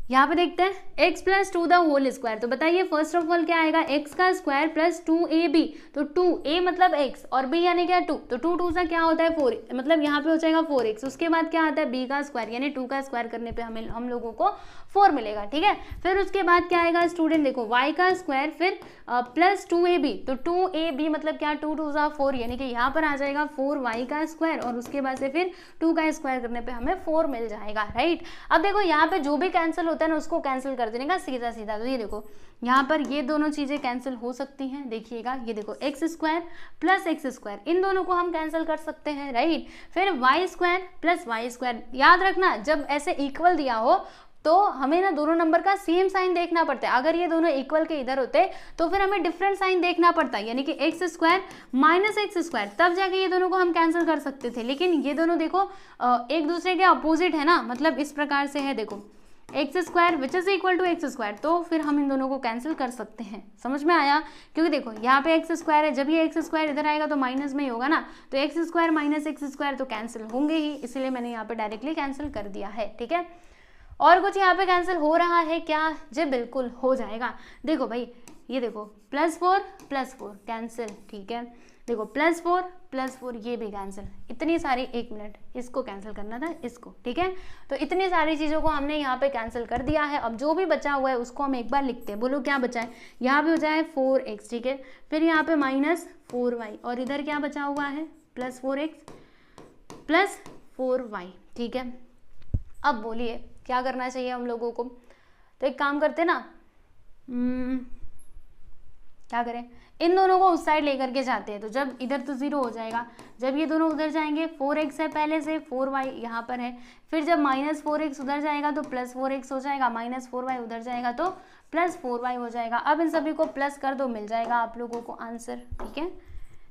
यहाँ पे देखते हैं x plus 2 the whole square, तो बताइए फर्स्ट ऑफ ऑल क्या आएगा, x का स्क्वायर प्लस 2ab, तो 2a मतलब x और b यानी क्या 2, तो 2 2 सा क्या होता है 4, मतलब यहाँ पे हो जाएगा 4x। उसके बाद क्या आता है b का स्क्वायर, यानी 2 का स्क्वायर करने पे हमें हम लोगों को 4 मिलेगा, ठीक है। फिर उसके बाद क्या आएगा स्टूडेंट, देखो y का स्क्वायर फिर प्लस 2ab, तो 2ab मतलब क्या 2 2 सा 4, यानी कि यहाँ पर आ जाएगा 4y का स्क्वायर, और उसके बाद से फिर 2 का स्क्वायर करने पे हमें 4 मिल जाएगा, राइट। अब देखो यहाँ पे जो भी कैंसिल होता है ना उसको कैंसिल कर देने का सीधा सीधा। तो ये देखो यहाँ पर ये दोनों चीजें कैंसिल हो सकती हैं, देखिएगा ये देखो x square plus x square, इन दोनों को हम कैंसिल कर सकते हैं, राइट। फिर y square plus Y square, याद रखना जब ऐसे इक्वल दिया हो तो हमें ना दोनों नंबर का सेम साइन देखना पड़ता है। अगर ये दोनों इक्वल के इधर होते तो फिर हमें डिफरेंट साइन देखना पड़ता है, यानी कि x square minus x square, तब जाके ये दोनों को हम कैंसिल कर सकते थे। लेकिन ये दोनों देखो एक दूसरे के अपोजिट है ना, मतलब इस प्रकार से है, देखो x square which is equal to X square, तो फिर हम इन दोनों को कैंसिल कर सकते हैं। समझ में आया, क्योंकि देखो यहाँ पे एक्स स्क्वायर है, जब ये एक्स स्क्वायर इधर आएगा तो माइनस में ही होगा ना, तो x square minus x square तो कैंसिल होंगे ही, इसलिए मैंने यहाँ पे डायरेक्टली कैंसिल कर दिया है, ठीक है। और कुछ यहाँ पे कैंसिल हो रहा है क्या, जी बिल्कुल हो जाएगा। देखो भाई ये देखो +4 +4 कैंसिल, ठीक है। देखो +4 +4 ये भी कैंसिल, इतनी सारी, एक मिनट इसको कैंसिल करना था इसको, ठीक है। तो इतनी सारी चीज़ों को हमने यहाँ पे कैंसिल कर दिया है। अब जो भी बचा हुआ है उसको हम एक बार लिखते हैं, बोलो क्या बचा है, यहाँ पे हो जाए 4x, ठीक है। फिर यहाँ पे -4y, और इधर क्या बचा हुआ है +4x +4y, ठीक है। अब बोलिए क्या करना चाहिए हम लोगों को, तो एक काम करते ना, क्या करें, इन दोनों को उस साइड लेकर के जाते हैं, तो जब इधर तो 0 हो जाएगा, जब ये दोनों उधर जाएंगे 4x है पहले से, 4y यहाँ पर है, फिर जब -4x उधर जाएगा तो +4x हो जाएगा, -4y उधर जाएगा तो +4y हो जाएगा। अब इन सभी को प्लस कर दो, मिल जाएगा आप लोगों को आंसर। ठीक है,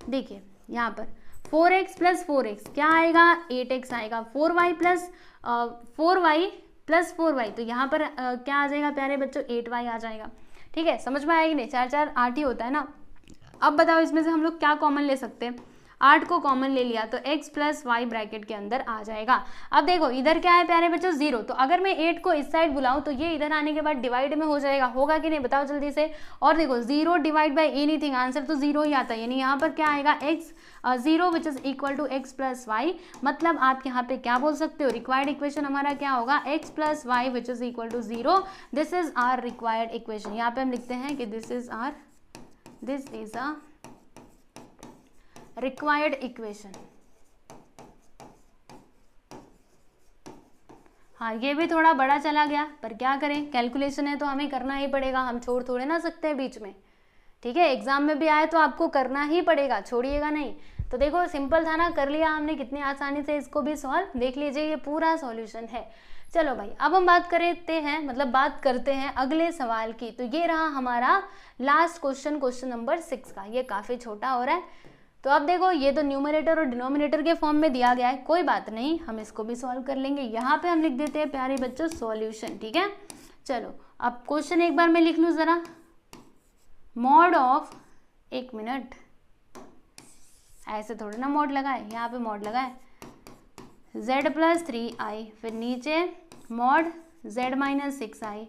देखिए यहाँ पर 4x + 4x क्या आएगा, 8x आएगा, 4y + 4y तो यहाँ पर क्या आ जाएगा प्यारे बच्चों, 8y आ जाएगा। ठीक है, समझ में आएगी नहीं, 4 4 8 ही होता है ना। अब बताओ इसमें से हम लोग क्या कॉमन ले सकते हैं, 8 को कॉमन ले लिया तो x + y ब्रैकेट के अंदर आ जाएगा। अब देखो इधर क्या है प्यारे बच्चों, 0, तो अगर मैं 8 को इस साइड बुलाऊं तो ये इधर आने के बाद डिवाइड में हो जाएगा, होगा कि नहीं बताओ जल्दी से। और देखो 0 डिवाइड बाय एनीथिंग, आंसर तो 0 ही आता है, यानी यहाँ पर क्या आएगा, 0 which is equal to x + y। मतलब आप यहाँ पे क्या बोल सकते हो, रिक्वायर्ड इक्वेशन हमारा क्या होगा, x + y which is equal to 0। This is our required equation. यहाँ पे हम लिखते हैं कि this is a required equation. हाँ, ये भी थोड़ा बड़ा चला गया, पर क्या करें, कैलकुलेशन है तो हमें करना ही पड़ेगा, हम छोड़ थोड़े ना सकते हैं बीच में। ठीक है, एग्जाम में भी आए तो आपको करना ही पड़ेगा, छोड़िएगा नहीं। तो देखो सिंपल था ना, कर लिया हमने कितनी आसानी से इसको भी सॉल्व, देख लीजिए ये पूरा सॉल्यूशन है। चलो भाई, अब हम बात करते हैं अगले सवाल की। तो ये रहा हमारा लास्ट क्वेश्चन नंबर 6 का, ये काफी छोटा हो रहा है। तो अब देखो ये तो न्यूमरेटर और डिनोमिनेटर के फॉर्म में दिया गया है, कोई बात नहीं, हम इसको भी सॉल्व कर लेंगे। यहाँ पे हम लिख देते हैं प्यारे बच्चों सॉल्यूशन। ठीक है, चलो अब क्वेश्चन एक बार मैं लिख लूँ जरा, मॉड ऑफ, एक मिनट, ऐसे थोड़े ना मॉड लगाए, यहाँ पे मॉड लगाए z + 3i, फिर नीचे mod z - 6i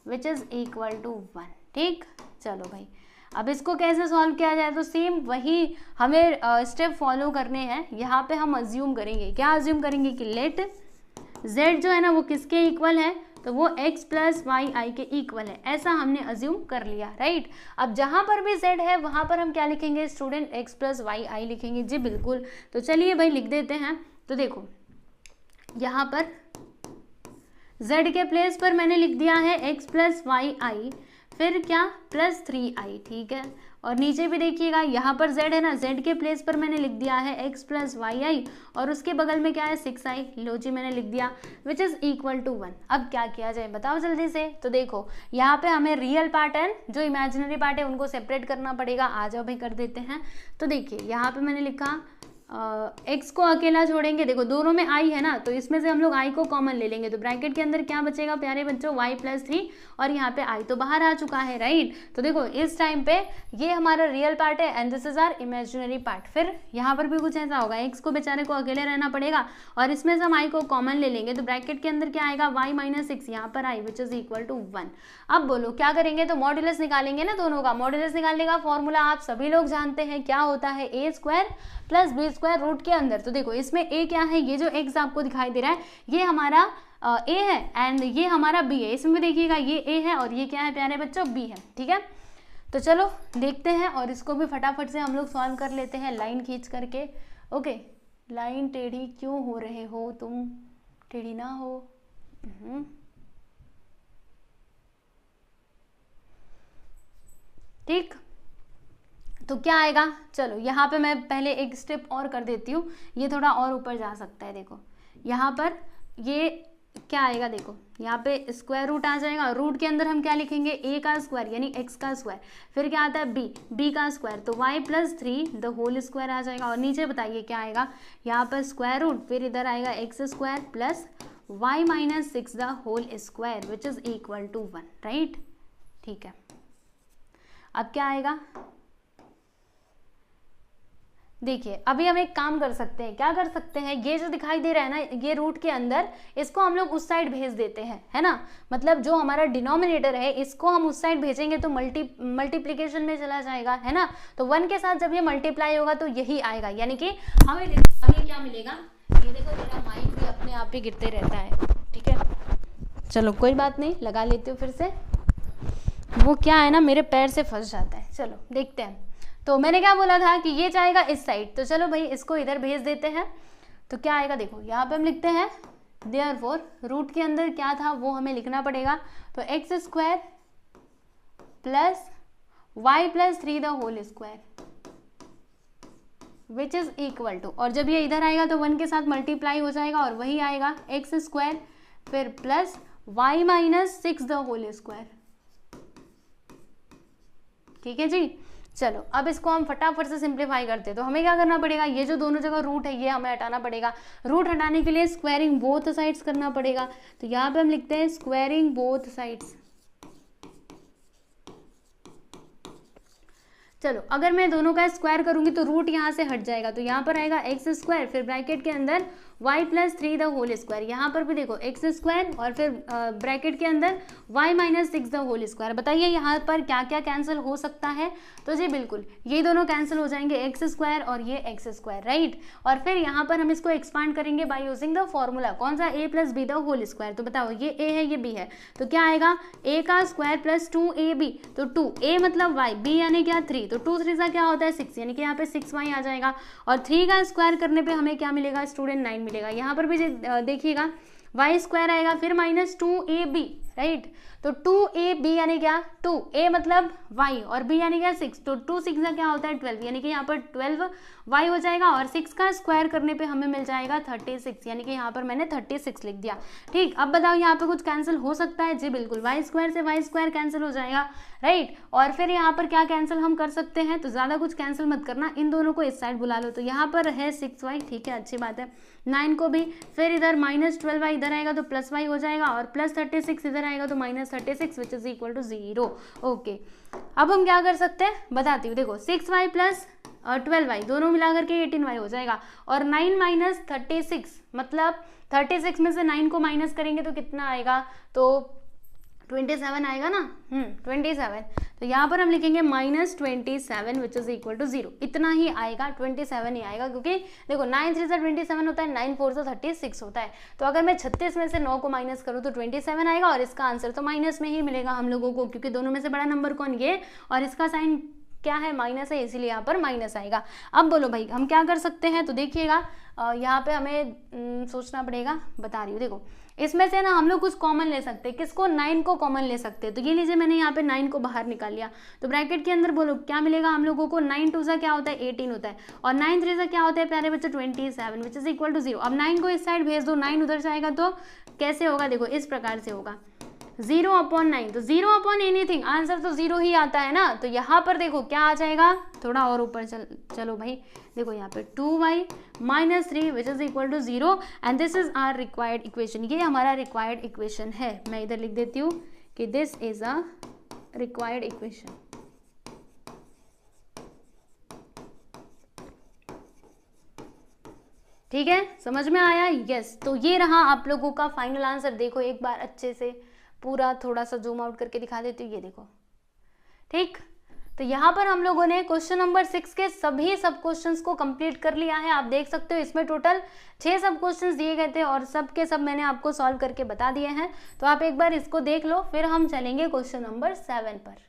which is equal to 1। ठीक, चलो भाई अब इसको कैसे सॉल्व किया जाए, तो सेम वही हमें स्टेप फॉलो करने हैं। यहाँ पे हम अज्यूम करेंगे, क्या अज्यूम करेंगे कि लेट z जो है ना वो किसके इक्वल है, तो वो x + yi के इक्वल है, ऐसा हमने अज्यूम कर लिया, राइट। अब जहाँ पर भी z है वहाँ पर हम क्या लिखेंगे स्टूडेंट, x + yi लिखेंगे। जी बिल्कुल, तो चलिए भाई लिख देते हैं। तो देखो यहाँ पर z के प्लेस पर मैंने लिख दिया है x + yi, फिर क्या +3i। ठीक है, और नीचे भी देखिएगा यहाँ पर z है ना, z के प्लेस पर मैंने लिख दिया है x + yi, और उसके बगल में क्या है 6i, लो जी मैंने लिख दिया, विच इज इक्वल टू 1। अब क्या किया जाए बताओ जल्दी से। तो देखो यहाँ पे हमें रियल पार्ट एंड जो इमेजिनरी पार्ट है उनको सेपरेट करना पड़ेगा, आ जाओ भाई कर देते हैं। तो देखिए यहाँ पे मैंने लिखा x को अकेला छोड़ेंगे, देखो दोनों में i है ना, तो इसमें से हम लोग i को कॉमन ले लेंगे, तो ब्रैकेट के अंदर क्या बचेगा प्यारे बच्चों, y + 3, और यहाँ पे i तो बाहर आ चुका है, राइट। तो देखो इस टाइम पे ये हमारा रियल पार्ट है and this is our imaginary part. फिर यहाँ पर भी कुछ ऐसा होगा, x को बेचारे को अकेले रहना पड़ेगा, और इसमें से हम i को कॉमन ले लेंगे, तो ब्रैकेट के अंदर क्या आएगा, y - 6 यहाँ पर i which is equal to 1। अब बोलो क्या करेंगे, तो मॉड्यूलस निकालेंगे ना दोनों का। मॉड्यूलस निकालने का फॉर्मूला आप सभी लोग जानते हैं, क्या होता है, a² + b² रूट के अंदर। तो देखो इसमें a क्या है, ये जो x आपको दिखाई दे रहा है ये हमारा a है एंड ये हमारा b है। इसमें भी देखिएगा ये a है और ये क्या है प्यारे बच्चों, b है। ठीक है, तो चलो देखते हैं और इसको भी फटाफट से हम लोग सॉल्व कर लेते हैं लाइन खींच करके। ओके, लाइन टेढ़ी क्यों हो रहे हो तुम, टेढ़ी ना हो। ठीक, तो क्या आएगा, चलो यहाँ पे मैं पहले एक स्टेप और कर देती हूँ, ये थोड़ा और ऊपर जा सकता है। देखो यहाँ पर ये क्या आएगा, देखो यहाँ पे स्क्वायर रूट आ जाएगा, रूट के अंदर हम क्या लिखेंगे, a का स्क्वायर यानी x का स्क्वायर, फिर क्या आता है b का स्क्वायर, तो y + 3 द होल स्क्वायर आ जाएगा। और नीचे बताइए क्या आएगा, यहाँ पर स्क्वायर रूट, फिर इधर आएगा x² + y - 6 the whole square which is equal to 1, right. ठीक है, अब क्या आएगा, देखिए अभी हम एक काम कर सकते हैं, क्या कर सकते हैं, ये जो दिखाई दे रहा है ना ये रूट के अंदर, इसको हम लोग उस साइड भेज देते हैं, है ना। मतलब जो हमारा डिनोमिनेटर है इसको हम उस साइड भेजेंगे तो मल्टीप्लिकेशन में चला जाएगा, है ना। तो 1 के साथ जब ये मल्टीप्लाई होगा तो यही आएगा, यानी कि हमें आगे क्या मिलेगा, ये देखो मेरा माइक भी अपने आप ही गिरते रहता है। ठीक है, चलो कोई बात नहीं, लगा लेती हूँ फिर से, वो क्या है ना मेरे पैर से फंस जाता है। चलो देखते हैं, तो मैंने क्या बोला था कि ये जाएगा इस साइड, तो चलो भाई इसको इधर भेज देते हैं। तो क्या आएगा, देखो यहाँ पे हम लिखते हैं देयरफॉर रूट के अंदर क्या था वो हमें लिखना पड़ेगा, तो x² + y+3 the whole square which is equal to, और जब ये इधर आएगा तो 1 के साथ मल्टीप्लाई हो जाएगा और वही आएगा x² फिर plus y-6 the whole square. ठीक है जी। चलो अब इसको हम फटाफट से सिंप्लीफाई करते हैं। तो हमें क्या करना पड़ेगा, ये जो दोनों जगह रूट है ये हमें हटाना पड़ेगा। रूट हटाने के लिए स्क्वायरिंग बोथ साइड्स करना पड़ेगा। तो यहाँ पे हम लिखते हैं स्क्वायरिंग बोथ साइड्स। चलो अगर मैं दोनों का स्क्वायर करूंगी तो रूट यहाँ से हट जाएगा, तो यहाँ पर आएगा x² फिर ब्रैकेट के अंदर y+3 द होल स्क्वायर। यहाँ पर भी देखो x² और फिर ब्रैकेट के अंदर y-6 द होल स्क्वायर। बताइए यहाँ पर क्या क्या कैंसिल हो सकता है। तो जी बिल्कुल ये दोनों कैंसिल हो जाएंगे, x² और ये x², राइट। और फिर यहाँ पर हम इसको एक्सपांड करेंगे बाय यूजिंग द फॉर्मूला, कौन सा, a+b द होल स्क्वायर। तो बताओ ये a है ये b है, तो क्या आएगा a का स्क्वायर प्लस 2ab, तो 2a मतलब y, b यानी क्या 3, तो 2 3 क्या होता है 6, यानी कि यहाँ पे 6y आ जाएगा। और 3 का स्क्वायर करने पे हमें क्या मिलेगा स्टूडेंट, 9 मिलेगा। यहाँ पर भी देखिएगा y² आएगा फिर -2ab, राइट। तो 2ab यानी क्या 2a मतलब y और b यानी क्या 6, तो 2 6 का क्या होता है 12, यानी कि यहाँ पर 12y हो जाएगा और 6 का स्क्वायर करने पे हमें मिल जाएगा 36, यानी कि यहाँ पर मैंने 36 लिख दिया। ठीक, अब बताओ यहाँ पे कुछ कैंसिल हो सकता है। जी बिल्कुल, y² से y² कैंसिल हो जाएगा, राइट। और फिर यहाँ पर क्या कैंसिल हम कर सकते हैं, तो ज़्यादा कुछ कैंसिल मत करना, इन दोनों को इस साइड बुला लो। तो यहाँ पर है 6y, ठीक है अच्छी बात है, 9 को भी, फिर इधर -12y इधर आएगा तो +y हो जाएगा और +36 इधर आएगा तो -36 which is equal to 0। Okay, अब हम क्या कर सकते हैं बताती हूँ। देखो 6y प्लस 12y दोनों मिला करके 18y हो जाएगा और 9 - 36 मतलब 36 में से 9 को माइनस करेंगे तो कितना आएगा, तो 27 आएगा ना, 27। तो यहाँ पर हम लिखेंगे -27 विच इज इक्वल टू 0, इतना ही आएगा, 27 ही आएगा, क्योंकि देखो 9 3 से 27 होता है, 9 4 से 36 होता है। तो अगर मैं 36 में से 9 को माइनस करूँ तो 27 आएगा और इसका आंसर तो माइनस में ही मिलेगा हम लोगों को, क्योंकि दोनों में से बड़ा नंबर कौन, ये, और इसका साइन क्या है माइनस है, इसीलिए यहाँ पर माइनस आएगा। अब बोलो भाई हम क्या कर सकते हैं, तो देखिएगा यहाँ पे हमें सोचना पड़ेगा, बता रही हूँ। देखो इसमें से ना हम लोग कुछ कॉमन ले सकते हैं, किसको, 9 को कॉमन ले सकते हैं। तो ये लीजिए मैंने यहाँ पे 9 को बाहर निकाल लिया, तो ब्रैकेट के अंदर बोलो क्या मिलेगा हम लोगों को, 9 2 क्या होता है 18 होता है और 9 3 क्या होता है प्यारे बच्चों 27 विच इज इक्वल टू 0। अब 9 को इस साइड भेज दो, 9 उधर जाएगा तो कैसे होगा, देखो इस प्रकार से होगा 0/9, तो 0/ एनीथिंग, आंसर तो 0 ही आता है ना। तो यहाँ पर देखो क्या आ जाएगा, थोड़ा और ऊपर चलो भाई, देखो यहाँ पे 2y - 3 which is equal to 0 and this is our required equation. ये हमारा रिक्वायर्ड इक्वेशन है, मैं इधर लिख देती हूँ कि this is a required equation. ठीक है, समझ में आया, यस। तो ये रहा आप लोगों का फाइनल आंसर। देखो एक बार अच्छे से पूरा थोड़ा सा जूम आउट करके दिखा देती हूँ, ये देखो, ठीक। तो यहाँ पर हम लोगों ने क्वेश्चन नंबर 6 के सभी सब क्वेश्चंस को कंप्लीट कर लिया है। आप देख सकते हो इसमें टोटल 6 सब क्वेश्चंस दिए गए थे और सब के सब मैंने आपको सॉल्व करके बता दिए हैं। तो आप एक बार इसको देख लो, फिर हम चलेंगे क्वेश्चन नंबर 7 पर।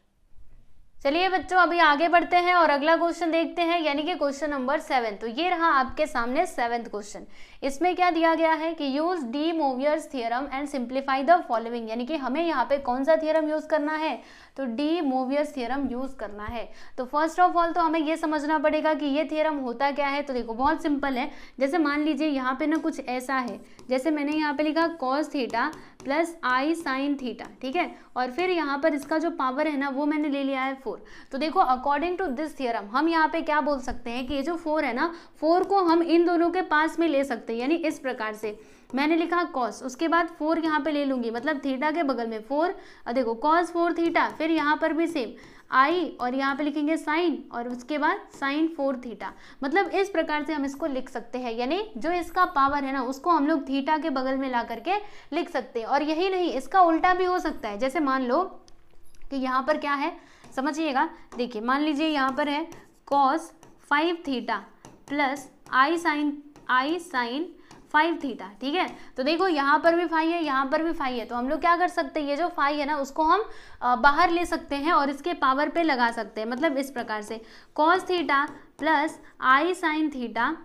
चलिए बच्चों अभी आगे बढ़ते हैं और अगला क्वेश्चन देखते हैं, यानी कि क्वेश्चन नंबर 7। तो ये रहा आपके सामने 7th क्वेश्चन। इसमें क्या दिया गया है कि use de Moivre's theorem and simplify the following, यानी कि हमें यहाँ पे कौन सा थ्योरम यूज करना है, तो डी मोवियर्स थ्योरम यूज करना है। तो फर्स्ट ऑफ ऑल तो हमें ये समझना पड़ेगा कि ये थ्योरम होता क्या है। तो देखो बहुत सिंपल है, जैसे मान लीजिए यहाँ पे ना कुछ ऐसा है, जैसे मैंने यहाँ पे लिखा cos theta plus i sine theta, ठीक है, और फिर यहाँ पर इसका जो पावर है ना वो मैंने ले लिया है 4। तो देखो अकॉर्डिंग टू दिस थ्योरम हम यहाँ पे क्या बोल सकते हैं कि ये जो 4 है ना, 4 को हम इन दोनों के पास में ले सकते हैं, यानी इस प्रकार से मैंने लिखा cos, उसके बाद 4 यहाँ पे ले लूंगी, मतलब थीटा के बगल में 4, और देखो cos 4 थीटा, फिर यहाँ पर भी सेम आई और यहाँ पे लिखेंगे साइन और उसके बाद साइन 4 थीटा। मतलब इस प्रकार से हम इसको लिख सकते हैं, यानी जो इसका पावर है ना उसको हम लोग थीटा के बगल में ला करके लिख सकते हैं। और यही नहीं, इसका उल्टा भी हो सकता है। जैसे मान लो कि यहाँ पर क्या है, समझिएगा, देखिए मान लीजिए यहाँ पर है cos 5 theta plus i sign 5 theta, ठीक है। तो देखो यहाँ पर भी 5 है, यहाँ पर भी 5 है, तो हम लोग क्या कर सकते हैं, ये जो 5 है ना उसको हम बाहर ले सकते हैं और इसके पावर पे लगा सकते हैं। मतलब इस प्रकार से cos theta plus i sine theta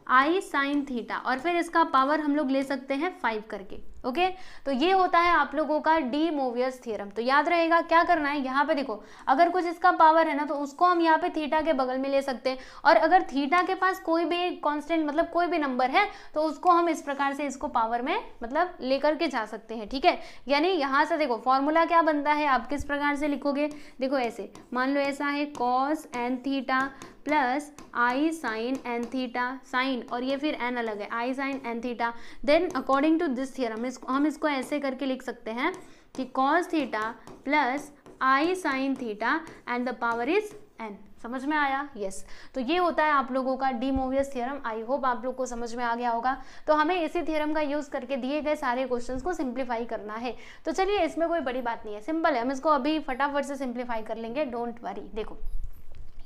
I sine theta और फिर इसका पावर हम लोग ले सकते हैं 5 करके। ओके तो ये होता है आप लोगों का डी मोवियस थ्योरम। तो याद रहेगा क्या करना है, यहाँ पे देखो अगर कुछ इसका पावर है ना तो उसको हम यहाँ पे थीटा के बगल में ले सकते हैं, और अगर थीटा के पास कोई भी कांस्टेंट मतलब कोई भी नंबर है तो उसको हम इस प्रकार से इसको पावर में मतलब लेकर के जा सकते हैं। ठीक है, यानी यहाँ से देखो फॉर्मूला क्या बनता है, आप किस प्रकार से लिखोगे, देखो ऐसे मान लो ऐसा है cos n theta plus i sine n theta, sine और ये फिर एन अलग है, i sine n theta. Then according to this theorem हम इसको ऐसे करके लिख सकते हैं कि cos theta plus i sine theta and the power is n. समझ में आया? यस तो ये होता है आप लोगों का डी मोवियस थ्योरम। आई होप आप लोग को समझ में आ गया होगा। तो हमें इसी थ्योरम का यूज करके दिए गए सारे क्वेश्चंस को सिंप्लीफाई करना है। तो चलिए इसमें कोई बड़ी बात नहीं है, सिंपल है, हम इसको अभी फटाफट से सिंप्लीफाई कर लेंगे, डोंट वरी। देखो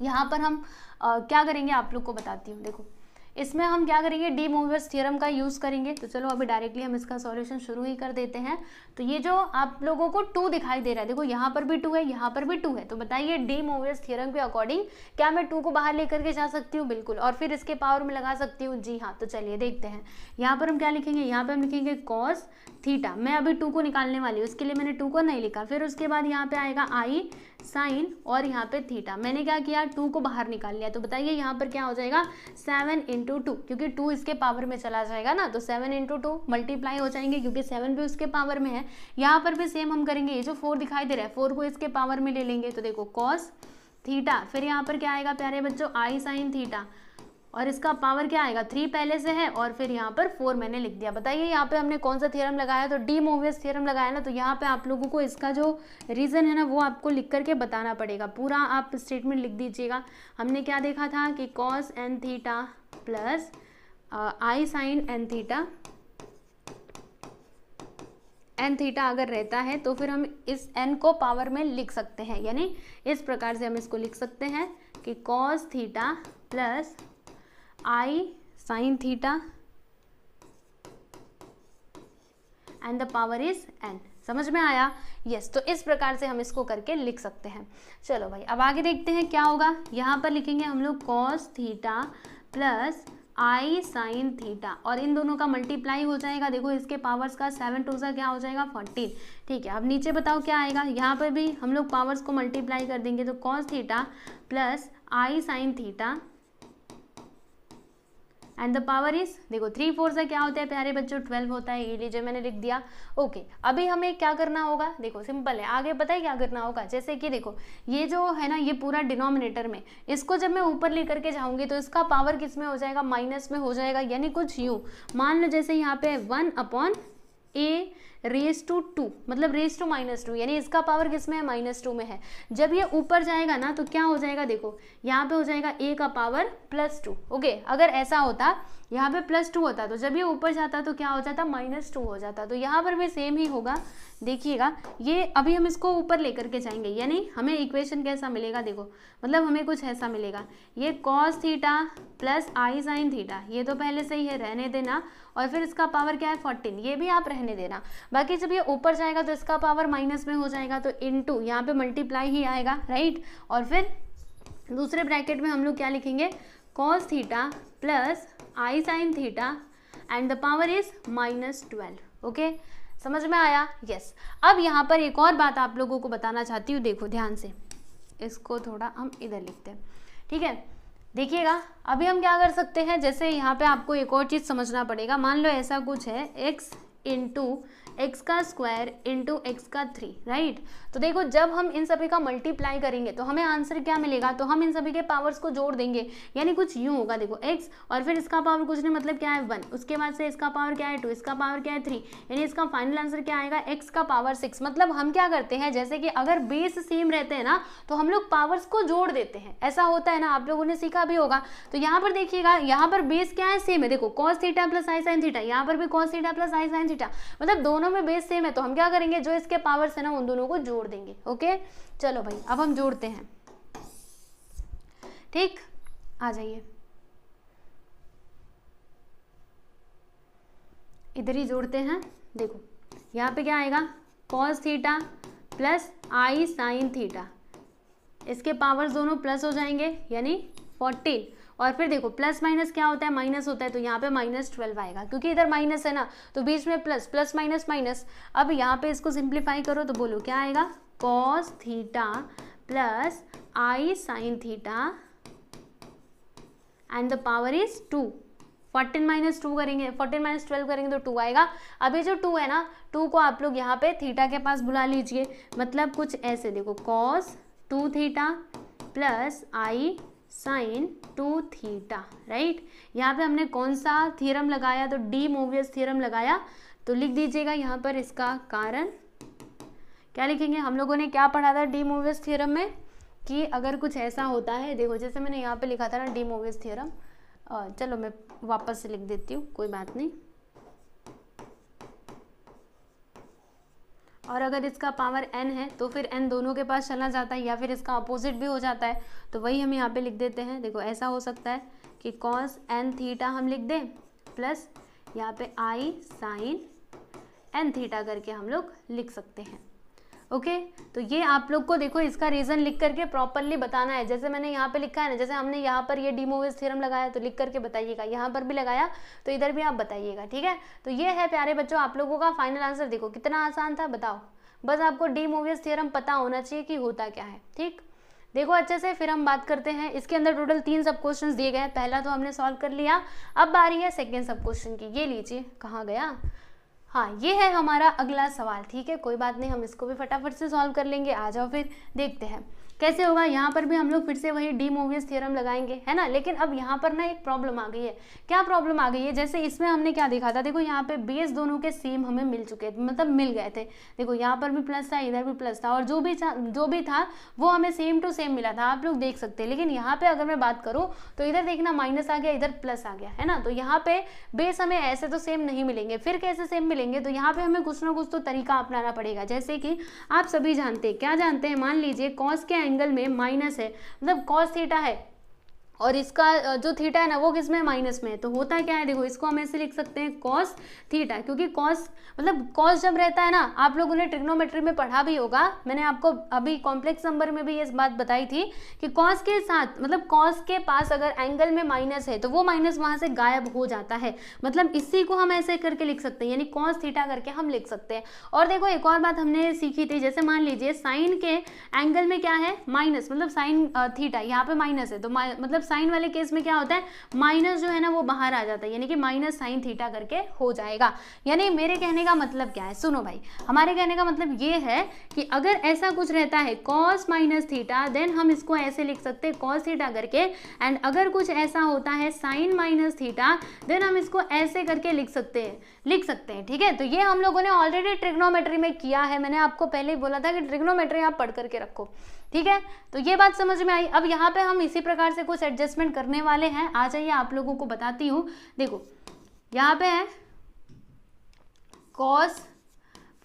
यहाँ पर हम क्या करेंगे आप लोग को बताती हूँ। देखो इसमें हम क्या करेंगे, डी मोवियस थ्योरम का यूज़ करेंगे। तो चलो अभी डायरेक्टली हम इसका सॉल्यूशन शुरू ही कर देते हैं। तो ये जो आप लोगों को 2 दिखाई दे रहा है, देखो यहाँ पर भी 2 है, यहाँ पर भी 2 है, तो बताइए डी मोवियस थ्योरम के अकॉर्डिंग क्या मैं 2 को बाहर लेकर के जा सकती हूँ? बिल्कुल, और फिर इसके पावर में लगा सकती हूँ। जी हाँ, तो चलिए देखते हैं। यहाँ पर हम क्या लिखेंगे, यहाँ पर हम लिखेंगे कॉस थीटा, मैं अभी 2 को निकालने वाली हूँ, इसके लिए मैंने 2 को नहीं लिखा। फिर उसके बाद यहाँ पे आएगा आई साइन और यहाँ पे थीटा, मैंने क्या किया 2 को बाहर निकाल लिया। तो बताइए यहाँ पर क्या हो जाएगा 7 × 2, क्योंकि 2 इसके पावर में चला जाएगा ना, तो 7 × 2 मल्टीप्लाई हो जाएंगे क्योंकि 7 भी उसके पावर में है। यहाँ पर भी सेम हम करेंगे, ये जो 4 दिखाई दे रहा है 4 को इसके पावर में ले लेंगे। तो देखो कॉस थीटा, फिर यहाँ पर क्या आएगा प्यारे बच्चों आई साइन थीटा, और इसका पावर क्या आएगा 3 पहले से है और फिर यहाँ पर 4 मैंने लिख दिया। बताइए यहाँ पे हमने कौन सा थ्योरम लगाया, तो डी मोवियस थ्योरम लगाया ना। तो यहाँ पे आप लोगों को इसका जो रीज़न है ना वो आपको लिख करके बताना पड़ेगा, पूरा आप स्टेटमेंट लिख दीजिएगा। हमने क्या देखा था कि cos n theta plus i sine n theta, n theta अगर रहता है तो फिर हम इस n को पावर में लिख सकते हैं, यानी इस प्रकार से हम इसको लिख सकते हैं कि cos theta plus i sine theta and the power is n। समझ में आया? यस तो इस प्रकार से हम इसको करके लिख सकते हैं। चलो भाई अब आगे देखते हैं क्या होगा। यहाँ पर लिखेंगे हम लोग cos theta plus i sine theta, और इन दोनों का मल्टीप्लाई हो जाएगा। देखो इसके पावर्स का 7 2 सा क्या हो जाएगा 14। ठीक है, अब नीचे बताओ क्या आएगा, यहाँ पर भी हम लोग पावर्स को मल्टीप्लाई कर देंगे। तो cos theta plus i sine theta and the power is, देखो 3 4 से क्या होता है प्यारे बच्चों 12 होता है, ये लीजिए मैंने लिख दिया। ओके अभी हमें क्या करना होगा, देखो सिंपल है, आगे पता है क्या करना होगा। जैसे कि देखो ये जो है ना ये पूरा डिनोमिनेटर में, इसको जब मैं ऊपर लेकर के जाऊंगी तो इसका पावर किस में हो जाएगा, माइनस में हो जाएगा। यानी कुछ यूँ मान लो जैसे यहाँ पे 1/a रेज टू 2, मतलब रेज टू -2, यानी इसका पावर किस में है -2 में है। जब ये ऊपर जाएगा ना तो क्या हो जाएगा, देखो यहाँ पे हो जाएगा a का पावर +2। ओके अगर ऐसा होता यहाँ पे +2 होता तो जब ये ऊपर जाता तो क्या हो जाता -2 हो जाता। तो यहाँ पर भी सेम ही होगा, देखिएगा ये अभी हम इसको ऊपर लेकर के जाएंगे, यानी हमें इक्वेशन कैसा मिलेगा, देखो मतलब हमें कुछ ऐसा मिलेगा, ये cos theta plus i sine theta, ये तो पहले से ही है रहने देना, और फिर इसका पावर क्या है 14, ये भी आप रहने देना। बाकी जब ये ऊपर जाएगा तो इसका पावर माइनस में हो जाएगा, तो इनटू यहाँ पे मल्टीप्लाई ही आएगा, राइट। और फिर दूसरे ब्रैकेट में हम लोग क्या लिखेंगे cos theta plus i sine theta and the power is -12। Okay समझ में आया? यस अब यहाँ पर एक और बात आप लोगों को बताना चाहती हूँ, देखो ध्यान से, इसको थोड़ा हम इधर लिखते हैं, ठीक है। देखिएगा अभी हम क्या कर सकते हैं, जैसे यहाँ पे आपको एक और चीज़ समझना पड़ेगा। मान लो ऐसा कुछ है x इंटू एक्स का स्क्वायर इंटू एक्स का 3, राइट। तो देखो जब हम इन सभी का मल्टीप्लाई करेंगे तो हमें आंसर क्या मिलेगा, तो हम इन सभी के पावर्स को जोड़ देंगे, यानी कुछ यूँ होगा, देखो x और फिर इसका पावर कुछ नहीं मतलब क्या है 1, उसके बाद से इसका पावर क्या है 2, इसका पावर क्या है 3, यानी इसका फाइनल आंसर क्या आएगा x का पावर 6। मतलब हम क्या करते हैं, जैसे कि अगर बेस सेम रहते हैं ना तो हम लोग पावर्स को जोड़ देते हैं, ऐसा होता है ना, आप लोगों ने सीखा भी होगा। तो यहाँ पर देखिएगा यहाँ पर बेस क्या है सेम है, देखो cos theta plus i sine theta, यहाँ पर भी cos theta plus i sine theta, मतलब दोनों में बेस सेम है। तो हम क्या करेंगे, जो इसके पावर्स है ना उन दोनों को जोड़ देंगे। ओके चलो भाई अब हम जोड़ते हैं, ठीक, आ जाइए इधर ही जोड़ते हैं। देखो यहाँ पे क्या आएगा cos theta plus i sine theta, इसके पावर्स दोनों प्लस हो जाएंगे यानी 14, और फिर देखो प्लस माइनस क्या होता है, माइनस होता है, तो यहाँ पे -12 आएगा क्योंकि इधर माइनस है ना, तो बीच में प्लस, प्लस माइनस माइनस। अब यहाँ पे इसको सिंप्लीफाई करो तो बोलो क्या आएगा, cos theta plus I sin theta and the power is 2। 14 - 2 करेंगे, 14 - 12 करेंगे तो 2 आएगा। अभी जो 2 है ना, 2 को आप लोग यहाँ पे थीटा के पास बुला लीजिए, मतलब कुछ ऐसे देखो cos 2 theta plus I sin 2 theta, right. यहाँ पे हमने कौन सा थ्योरम लगाया, तो डी मोवियस थ्योरम लगाया, तो लिख दीजिएगा यहाँ पर इसका कारण। क्या लिखेंगे, हम लोगों ने क्या पढ़ा था डी मोवियस थ्योरम में, कि अगर कुछ ऐसा होता है, देखो जैसे मैंने यहाँ पे लिखा था ना डी मोवियस थ्योरम, चलो मैं वापस से लिख देती हूँ, कोई बात नहीं। और अगर इसका पावर n है तो फिर n दोनों के पास चला जाता है, या फिर इसका अपोजिट भी हो जाता है, तो वही हम यहाँ पे लिख देते हैं। देखो ऐसा हो सकता है कि cos n थीटा हम लिख दें प्लस यहाँ पे I sin n थीटा करके हम लोग लिख सकते हैं। ओके तो ये आप लोग को देखो इसका रीजन लिख करके प्रॉपरली बताना है, जैसे मैंने यहाँ पे लिखा है ना, जैसे हमने यहाँ पर ये डी मोवियस थ्योरम लगाया तो लिख करके बताइएगा, यहाँ पर भी लगाया तो इधर भी आप बताइएगा, ठीक है। तो ये है प्यारे बच्चों आप लोगों का फाइनल आंसर। देखो कितना आसान था, बताओ, बस आपको डी मोवियस थ्योरम पता होना चाहिए कि होता क्या है, ठीक। देखो अच्छे से, फिर हम बात करते हैं। इसके अंदर टोटल 3 सब क्वेश्चन दिए गए हैं, पहला तो हमने सॉल्व कर लिया, अब बारी है सेकेंड सब क्वेश्चन की। ये लीजिए, कहाँ गया, हाँ ये है हमारा अगला सवाल, ठीक है, कोई बात नहीं, हम इसको भी फटाफट से सॉल्व कर लेंगे। आ जाओ फिर देखते हैं कैसे होगा। यहाँ पर भी हम लोग फिर से वही डी मोवियस थ्योरम लगाएंगे, है ना। लेकिन अब यहाँ पर ना एक प्रॉब्लम आ गई है। क्या प्रॉब्लम आ गई है, जैसे इसमें हमने क्या देखा था, देखो यहाँ पे बेस दोनों के सेम हमें मिल चुके थे, मतलब मिल गए थे। देखो यहाँ पर भी प्लस था, इधर भी प्लस था, और जो भी था वो हमें सेम टू सेम मिला था, आप लोग देख सकते हैं। लेकिन यहाँ पे अगर मैं बात करूँ तो इधर देखना माइनस आ गया, इधर प्लस आ गया, है ना। तो यहाँ पे बेस हमें ऐसे तो सेम नहीं मिलेंगे, फिर कैसे सेम मिलेंगे, तो यहाँ पे हमें कुछ ना कुछ तो तरीका अपनाना पड़ेगा। जैसे कि आप सभी जानते हैं, क्या जानते हैं, मान लीजिए कॉस के एंगल में माइनस है, मतलब कॉस थीटा है, और इसका जो थीटा है ना वो किस में, माइनस में है। तो होता क्या है, देखो इसको हम ऐसे लिख सकते हैं कॉस थीटा, क्योंकि कॉस मतलब कॉस जब रहता है ना, आप लोगों ने ट्रिग्नोमेट्री में पढ़ा भी होगा, मैंने आपको अभी कॉम्प्लेक्स नंबर में भी ये बात बताई थी कि कॉस के साथ, मतलब कॉस के पास अगर एंगल में माइनस है तो वो माइनस वहां से गायब हो जाता है। मतलब इसी को हम ऐसे करके लिख सकते हैं, यानी कॉस थीटा करके हम लिख सकते हैं। और देखो एक और बात हमने सीखी थी, जैसे मान लीजिए साइन के एंगल में क्या है, माइनस, मतलब साइन थीटा, यहाँ पे माइनस है, तो मतलब साइन वाले केस में क्या होता है, माइनस जो है ना वो बाहर आ जाता है, यानी कि माइनस साइन थीटा करके हो जाएगा। यानी मेरे कहने का मतलब क्या है, सुनो भाई, हमारे कहने का मतलब ये है कि अगर ऐसा कुछ रहता है कॉस माइनस थीटा, देन हम इसको ऐसे लिख सकते हैं कॉस थीटा करके, एंड अगर कुछ ऐसा होता है साइन माइनस थीटा, देन हम इसको ऐसे करके लिख सकते हैं, ठीक है। तो ये हम लोगों ने ऑलरेडी ट्रिग्नोमेट्री में किया है, मैंने आपको पहले ही बोला था कि ट्रिग्नोमेट्री आप पढ़ करके रखो, ठीक है। तो ये बात समझ में आई। अब यहाँ पे हम इसी प्रकार से कुछ एडजस्टमेंट करने वाले हैं, आ जाइए आप लोगों को बताती हूँ। देखो यहाँ पे है cos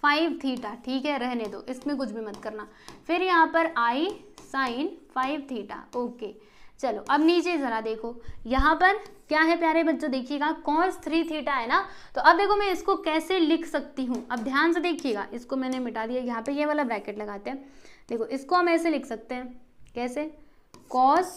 5 थीटा, ठीक है, रहने दो, इसमें कुछ भी मत करना। फिर यहाँ पर I sin 5 थीटा, ओके। चलो अब नीचे जरा देखो, यहाँ पर क्या है प्यारे बच्चों, देखिएगा cos 3 थीटा है ना। तो अब देखो मैं इसको कैसे लिख सकती हूँ, अब ध्यान से देखिएगा, इसको मैंने मिटा दिया, यहाँ पे ये वाला ब्रैकेट लगाते हैं। देखो इसको हम ऐसे लिख सकते हैं, कैसे, cos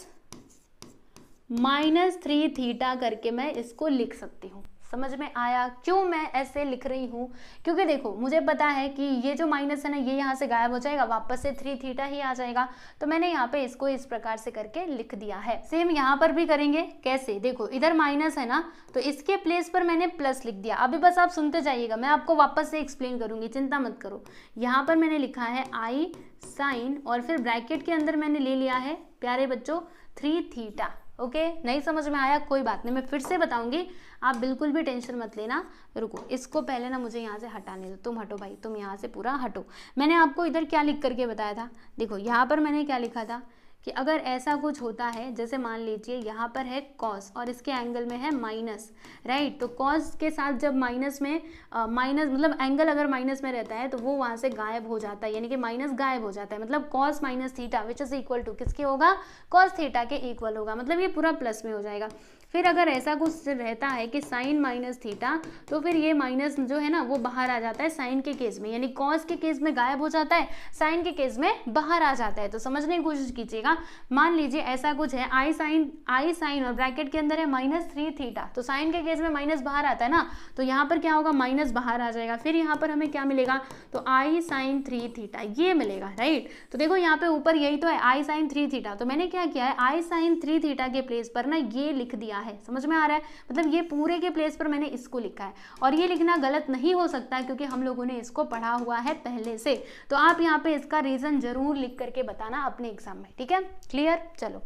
-3 थीटा करके मैं इसको लिख सकती हूँ। समझ में आया क्यों मैं ऐसे लिख रही हूँ, क्योंकि देखो मुझे पता है कि ये जो माइनस है ना ये यहाँ से गायब हो जाएगा, वापस से 3 थीटा ही आ जाएगा। तो मैंने यहाँ पे इसको इस प्रकार से करके लिख दिया है। सेम यहाँ पर भी करेंगे, कैसे, देखो इधर माइनस है ना, तो इसके प्लेस पर मैंने प्लस लिख दिया। अभी बस आप सुनते जाइएगा, मैं आपको वापस से एक्सप्लेन करूंगी, चिंता मत करो। यहाँ पर मैंने लिखा है I साइन, और फिर ब्रैकेट के अंदर मैंने ले लिया है प्यारे बच्चों 3 थीटा। ओके नहीं समझ में आया, कोई बात नहीं, मैं फिर से बताऊंगी, आप बिल्कुल भी टेंशन मत लेना। रुको इसको पहले ना मुझे यहाँ से हटाने दो, तुम हटो भाई, तुम यहाँ से पूरा हटो। मैंने आपको इधर क्या लिख करके बताया था, देखो यहाँ पर मैंने क्या लिखा था कि अगर ऐसा कुछ होता है, जैसे मान लीजिए यहाँ पर है कॉस और इसके एंगल में है माइनस, राइट। तो कॉस के साथ जब माइनस में माइनस मतलब एंगल अगर माइनस में रहता है तो वो वहाँ से गायब हो जाता है, यानी कि माइनस गायब हो जाता है। मतलब cos minus theta which is equal to किसके होगा, कॉस थीटा के इक्वल होगा, मतलब ये पूरा प्लस में हो जाएगा। फिर अगर ऐसा कुछ रहता है कि साइन माइनस थीटा, तो फिर ये माइनस जो है ना वो बाहर आ जाता है साइन के केस में, यानी कॉस के केस में गायब हो जाता है, साइन के केस में बाहर आ जाता है। तो समझने की कोशिश कीजिएगा। मान लीजिए ऐसा कुछ है, आई साइन और ब्रैकेट के अंदर है -3 थीटा, तो साइन के केस में माइनस बाहर आता है ना, तो यहाँ पर क्या होगा, माइनस बाहर आ जाएगा। फिर यहाँ पर हमें क्या मिलेगा, तो आई साइन 3 थीटा ये मिलेगा, राइट। तो देखो यहाँ पे ऊपर यही तो है, आई साइन 3 थीटा, तो मैंने क्या किया है, आई साइन 3 थीटा के प्लेस पर ना ये लिख दिया है। समझ में आ रहा है, मतलब ये पूरे के प्लेस पर मैंने इसको लिखा है, और ये लिखना गलत नहीं हो सकता क्योंकि हम लोगों ने इसको पढ़ा हुआ है पहले से। तो आप यहाँ पे इसका रीजन जरूर लिख करके बताना अपने एग्जाम में, ठीक है, क्लियर। चलो,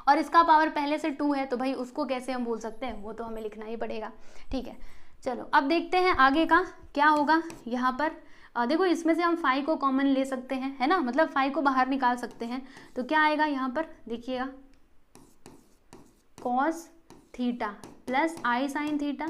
और इसका पावर पहले से 2 है, तो भाई उसको कैसे हम भूल सकते हैं, वो तो हमें लिखना ही पड़ेगा, ठीक है। चलो अब देखते हैं आगे का क्या होगा। यहाँ पर देखो इसमें से हम 5 को कॉमन ले सकते हैं, है ना, मतलब 5 को बाहर निकाल सकते हैं। तो क्या आएगा यहाँ पर, देखिएगा, cos theta plus i sine theta,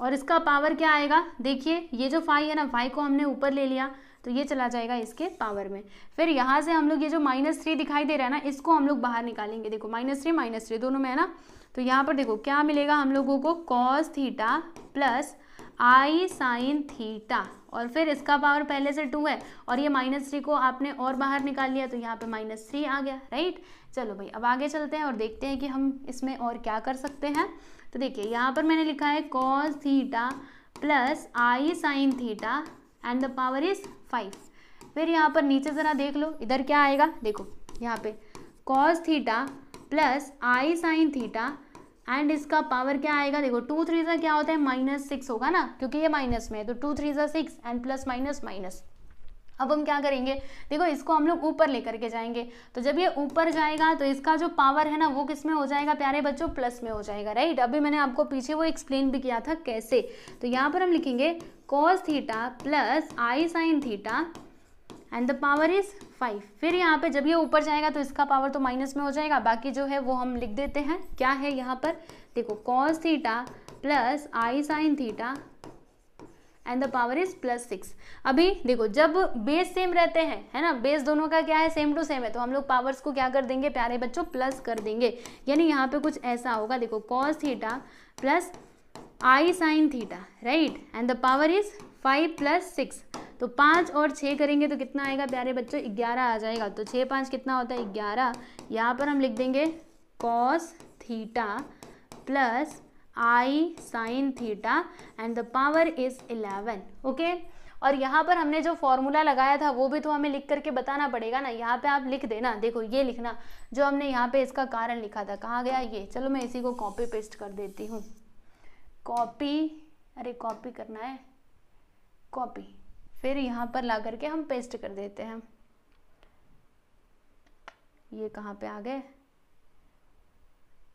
और इसका पावर क्या आएगा, देखिए ये जो 5 है ना, 5 को हमने ऊपर ले लिया तो ये चला जाएगा इसके पावर में। फिर यहाँ से हम लोग ये जो -3 दिखाई दे रहा है ना, इसको हम लोग बाहर निकालेंगे। देखो -3 दोनों में है ना, तो यहाँ पर देखो क्या मिलेगा हम लोगों को, cos theta plus i sine theta, और फिर इसका पावर पहले से 2 है, और ये -3 को आपने और बाहर निकाल लिया तो यहाँ पे -3 आ गया, राइट। चलो भाई अब आगे चलते हैं और देखते हैं कि हम इसमें और क्या कर सकते हैं। तो देखिए यहाँ पर मैंने लिखा है cos theta plus i sine theta and the power is 5। फिर यहाँ पर नीचे ज़रा देख लो, इधर क्या आएगा, देखो यहाँ पे cos theta plus i sine theta and इसका पावर क्या आएगा, देखो 2 3 सा क्या होता है, -6 होगा ना, क्योंकि ये माइनस में है, तो 2 3 सा 6 एंड प्लस माइनस माइनस। अब हम क्या करेंगे, देखो इसको हम लोग ऊपर लेकर के जाएंगे, तो जब ये ऊपर जाएगा तो इसका जो पावर है ना वो किस में हो जाएगा प्यारे बच्चों, प्लस में हो जाएगा, राइट। अभी मैंने आपको पीछे वो एक्सप्लेन भी किया था कैसे। तो यहाँ पर हम लिखेंगे cos theta plus i sine theta and the power is 5। फिर यहाँ पे जब ये ऊपर जाएगा तो इसका पावर तो माइनस में हो जाएगा, बाकी जो है वो हम लिख देते हैं। क्या है यहाँ पर, देखो cos theta plus i sine theta and the power is +6। अभी देखो जब बेस सेम रहते हैं, है ना, बेस दोनों का क्या है, सेम टू सेम है, तो हम लोग पावर्स को क्या कर देंगे प्यारे बच्चों, प्लस कर देंगे। यानी यहाँ पे कुछ ऐसा होगा, देखो cos theta plus i sine theta, right, and the power is 5 + 6। तो 5 और 6 करेंगे तो कितना आएगा प्यारे बच्चों, 11 आ जाएगा। तो 6 5 कितना होता है, 11। यहाँ पर हम लिख देंगे cos theta plus i sine theta and the power is 11, okay. और यहाँ पर हमने जो फॉर्मूला लगाया था वो भी तो हमें लिख करके बताना पड़ेगा ना। यहाँ पे आप लिख देना, देखो ये लिखना जो हमने यहाँ पे इसका कारण लिखा था, कहाँ गया ये, चलो मैं इसी को कॉपी पेस्ट कर देती हूँ। कॉपी, अरे कॉपी करना है, कॉपी, फिर यहाँ पर ला करके हम पेस्ट कर देते हैं। ये कहाँ पे आ गए,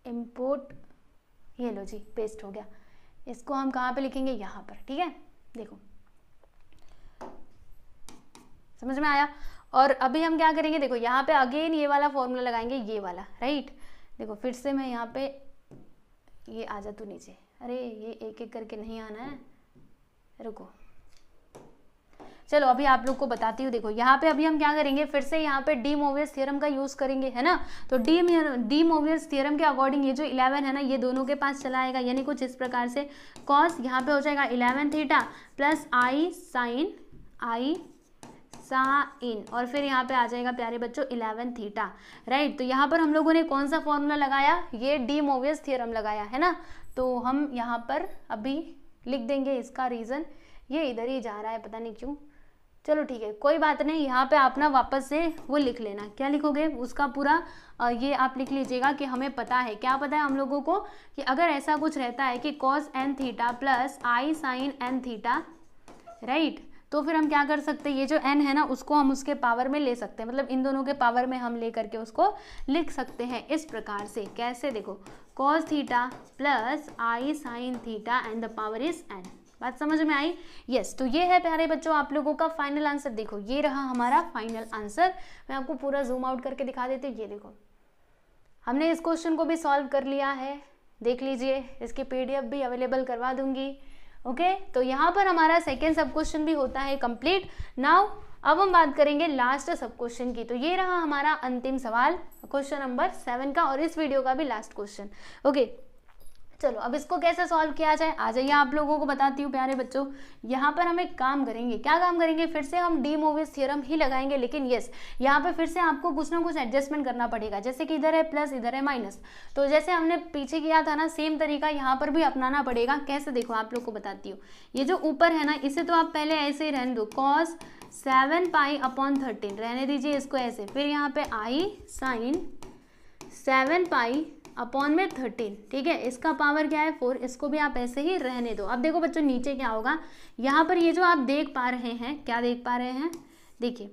इंपोर्ट, ये लो जी पेस्ट हो गया। इसको हम कहाँ पे लिखेंगे, यहाँ पर, ठीक है। देखो समझ में आया। और अभी हम क्या करेंगे, देखो यहाँ पे अगेन ये वाला फॉर्मूला लगाएंगे, ये वाला, राइट। देखो फिर से मैं यहाँ पे, ये आ जा तू नीचे, अरे ये एक एक करके नहीं आना है, रुको, चलो अभी आप लोग को बताती हूँ। देखो यहाँ पे अभी हम क्या करेंगे, फिर से यहाँ पे डी मोवियस थ्योरम का यूज करेंगे, है ना। तो डी मोवियस थ्योरम के अकॉर्डिंग ये जो 11 है ना, ये दोनों के पास चला आएगा, यानी कुछ इस प्रकार से कॉस यहाँ पे हो जाएगा 11 थीटा प्लस आई साइन और फिर यहाँ पे आ जाएगा प्यारे बच्चों 11 थीटा, राइट। तो यहाँ पर हम लोगों ने कौन सा फॉर्मूला लगाया, ये डी मोवियस थ्योरम लगाया, है ना। तो हम यहाँ पर अभी लिख देंगे इसका रीजन, ये इधर ही जा रहा है पता नहीं क्यों, चलो ठीक है कोई बात नहीं। यहाँ पे आप ना वापस से वो लिख लेना, क्या लिखोगे उसका पूरा ये आप लिख लीजिएगा कि हमें पता है, क्या पता है हम लोगों को, कि अगर ऐसा कुछ रहता है कि cos n theta plus i sign n theta, right, तो फिर हम क्या कर सकते हैं, ये जो n है ना उसको हम उसके पावर में ले सकते हैं, मतलब इन दोनों के पावर में हम ले करके उसको लिख सकते हैं इस प्रकार से। कैसे, देखो cos theta plus i sine theta and the power is n। बात समझ में आई, यस। तो ये है प्यारे बच्चों आप लोगों का फाइनल आंसर। देखो ये रहा हमारा फाइनल आंसर, मैं आपको पूरा जूम आउट करके दिखा देती हूँ। ये देखो हमने इस क्वेश्चन को भी सॉल्व कर लिया है, देख लीजिए, इसकी PDF भी अवेलेबल करवा दूंगी, ओके। तो यहाँ पर हमारा सेकेंड सब क्वेश्चन भी होता है कंप्लीट। नाउ अब हम बात करेंगे लास्ट सब क्वेश्चन की। तो ये रहा हमारा अंतिम सवाल, क्वेश्चन नंबर 7 का, और इस वीडियो का भी लास्ट क्वेश्चन। ओके, चलो अब इसको कैसे सॉल्व किया जाए आ जाइए, आप लोगों को बताती हूँ प्यारे बच्चों। यहाँ पर हम एक काम करेंगे, क्या काम करेंगे, फिर से हम डी मोविस थ्योरम ही लगाएंगे, लेकिन यस यहाँ पे फिर से आपको कुछ ना कुछ एडजस्टमेंट करना पड़ेगा। जैसे कि इधर है प्लस, इधर है माइनस, तो जैसे हमने पीछे किया था ना, सेम तरीका यहाँ पर भी अपनाना पड़ेगा। कैसे, देखो आप लोग को बताती हूँ। ये जो ऊपर है ना, इसे तो आप पहले ऐसे ही रहने दो, cos 7π/13 रहने दीजिए इसको ऐसे। फिर यहाँ पे आई साइन 7π/13, ठीक है, इसका पावर क्या है 4, इसको भी आप ऐसे ही रहने दो। अब देखो बच्चों नीचे क्या होगा, यहाँ पर ये जो आप देख पा रहे हैं, क्या देख पा रहे हैं, देखिए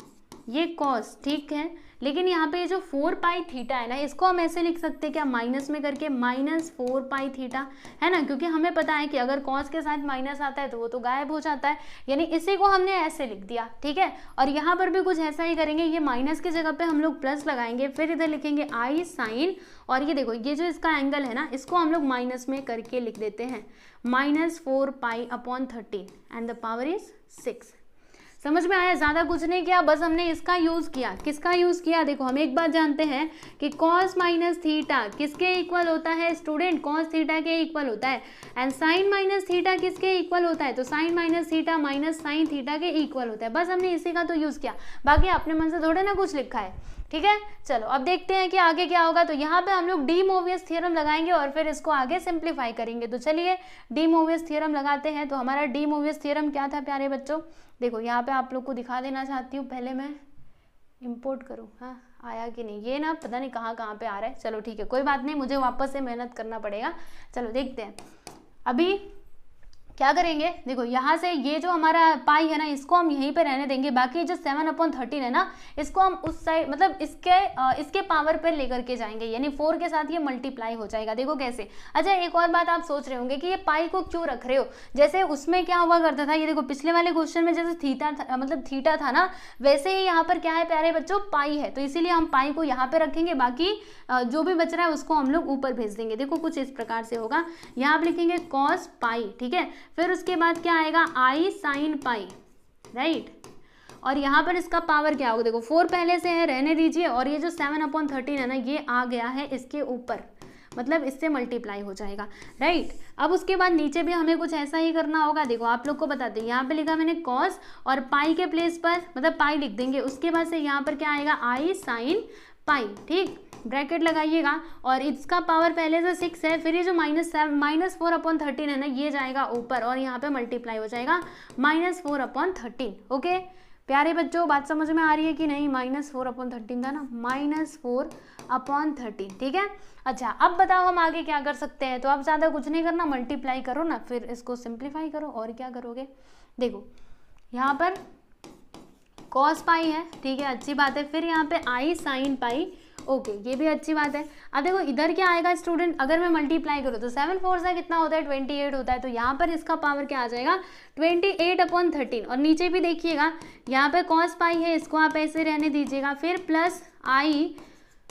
ये कॉस, ठीक है, लेकिन यहाँ पे ये जो 4π है ना, इसको हम ऐसे लिख सकते हैं क्या, माइनस में करके -4π है ना, क्योंकि हमें पता है कि अगर कॉस के साथ माइनस आता है तो वो तो गायब हो जाता है, यानी इसी को हमने ऐसे लिख दिया, ठीक है। और यहाँ पर भी कुछ ऐसा ही करेंगे, ये माइनस की जगह पे हम लोग प्लस लगाएंगे, फिर इधर लिखेंगे आई साइन, और ये देखो ये जो इसका एंगल है ना, इसको हम लोग माइनस में करके लिख देते हैं -4π/13 एंड द पावर इज 6। समझ में आया, ज्यादा कुछ नहीं किया, बस हमने इसका यूज किया। किसका यूज किया, देखो हम एक बात जानते हैं कि cos - थीटा किसके इक्वल होता है स्टूडेंट, cos थीटा के इक्वल होता है, एंड sin - थीटा किसके इक्वल होता है, तो sin - theta minus sine theta के इक्वल होता है। बस हमने इसी का तो यूज किया, बाकी अपने मन से थोड़े ना कुछ लिखा है, ठीक है। चलो अब देखते हैं कि आगे क्या होगा। तो यहाँ पे हम लोग डी मोवियस थ्योरम लगाएंगे और फिर इसको आगे सिंप्लीफाई करेंगे। तो चलिए डी मोवियस थ्योरम लगाते हैं। तो हमारा डी मोवियस थ्योरम क्या था प्यारे बच्चों, देखो यहाँ पे आप लोग को दिखा देना चाहती हूँ, पहले मैं इंपोर्ट करूँ, हाँ आया कि नहीं, ये ना पता नहीं कहाँ पे आ रहा है। चलो ठीक है, कोई बात नहीं, मुझे वापस से मेहनत करना पड़ेगा। चलो देखते हैं अभी क्या करेंगे। देखो यहाँ से ये जो हमारा पाई है ना, इसको हम यहीं पे रहने देंगे, बाकी जो 7/13 है ना, इसको हम उस साइड मतलब इसके पावर पर लेकर के जाएंगे, यानी 4 के साथ ये मल्टीप्लाई हो जाएगा। देखो कैसे। अच्छा एक और बात आप सोच रहे होंगे कि ये पाई को क्यों रख रहे हो, जैसे उसमें क्या हुआ करता था, ये देखो पिछले वाले क्वेश्चन में जैसे थीटा था ना, वैसे ही यहाँ पर क्या है प्यारे बच्चों, पाई है, तो इसीलिए हम पाई को यहाँ पे रखेंगे, बाकी जो भी बच रहा है उसको हम लोग ऊपर भेज देंगे। देखो कुछ इस प्रकार से होगा, यहाँ आप लिखेंगे cos पाई, ठीक है, फिर उसके बाद क्या आएगा आई साइन पाई, राइट, और यहाँ पर इसका पावर क्या होगा, देखो 4 पहले से है, रहने दीजिए, और ये जो 7/13 है ना, ये आ गया है इसके ऊपर, मतलब इससे मल्टीप्लाई हो जाएगा, राइट। अब उसके बाद नीचे भी हमें कुछ ऐसा ही करना होगा। देखो आप लोग को बताते हैं, यहाँ पे लिखा मैंने cos, और पाई के प्लेस पर मतलब पाई लिख देंगे, उसके बाद से यहाँ पर क्या आएगा आई साइन पाई, ठीक, ब्रैकेट लगाइएगा, और इसका पावर पहले से 6 है, फिर ये जो -4/13 है ना, ये जाएगा ऊपर और यहाँ पे मल्टीप्लाई हो जाएगा -4/13। ओके प्यारे बच्चों, बात समझ में आ रही है कि नहीं, -4/13 था ना, -4/13, ठीक है। अच्छा अब बताओ हम आगे क्या कर सकते हैं। तो अब ज़्यादा कुछ नहीं करना, मल्टीप्लाई करो ना, फिर इसको सिंप्लीफाई करो, और क्या करोगे, देखो यहाँ पर cos पाई है, ठीक है, अच्छी बात है, फिर यहाँ पे आई साइन पाई, ओके ये भी अच्छी बात है। अब देखो इधर क्या आएगा स्टूडेंट, अगर मैं मल्टीप्लाई करूँ तो 7/4 से कितना होता है 28 होता है, तो यहाँ पर इसका पावर क्या आ जाएगा 28/13, और नीचे भी देखिएगा यहाँ पे cos पाई है, इसको आप ऐसे रहने दीजिएगा, फिर प्लस आई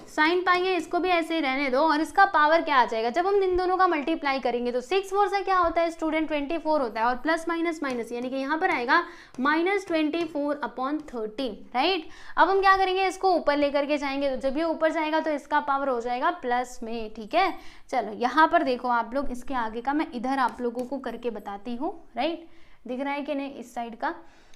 साइन पाई है, इसको भी ऐसे ही रहने दो, और इसका पावर क्या आ जाएगा, जब हम इन दोनों का मल्टीप्लाई करेंगे तो 6/4 से क्या होता है स्टूडेंट 24 होता है, और प्लस माइनस माइनस, यानी कि यहाँ पर आएगा -24/13, राइट। अब हम क्या करेंगे, इसको ऊपर लेकर के जाएंगे, तो जब ये ऊपर जाएगा तो इसका पावर हो जाएगा प्लस में, ठीक है। चलो यहाँ पर देखो आप लोग, इसके आगे का मैं इधर आप लोगों को करके बताती हूँ, राइट, दिख रहा है कि नहीं इस साइड का।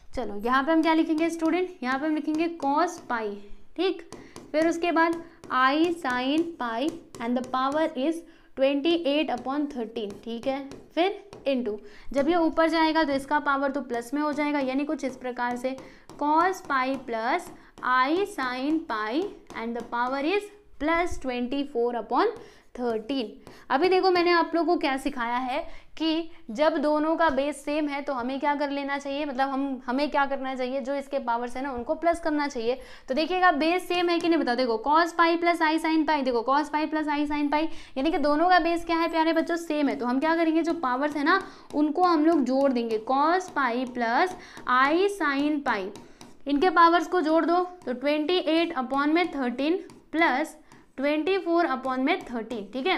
चलो यहाँ पे हम क्या लिखेंगे स्टूडेंट, यहाँ पे हम लिखेंगे cos पाई, ठीक, फिर उसके बाद i sine pi and the power is 28/13, ठीक है, फिर इनटू, जब ये ऊपर जाएगा तो इसका पावर तो प्लस में हो जाएगा, यानी कुछ इस प्रकार से cos pi plus i sine pi and the power is plus 24/13। अभी देखो मैंने आप लोगों को क्या सिखाया है कि जब दोनों का बेस सेम है तो हमें क्या कर लेना चाहिए, मतलब हमें क्या करना चाहिए, जो इसके पावर्स है ना उनको प्लस करना चाहिए। तो देखिएगा बेस सेम है कि नहीं बताओ, देखो cos pi plus i sine पाई, देखो cos pi plus i sine पाई, यानी कि दोनों का बेस क्या है प्यारे बच्चों, सेम है। तो हम क्या करेंगे, जो पावर्स है ना उनको हम लोग जोड़ देंगे, cos pi plus i sine पाई, इनके पावर्स को जोड़ दो तो 28/13 प्लस 24/13, ठीक है।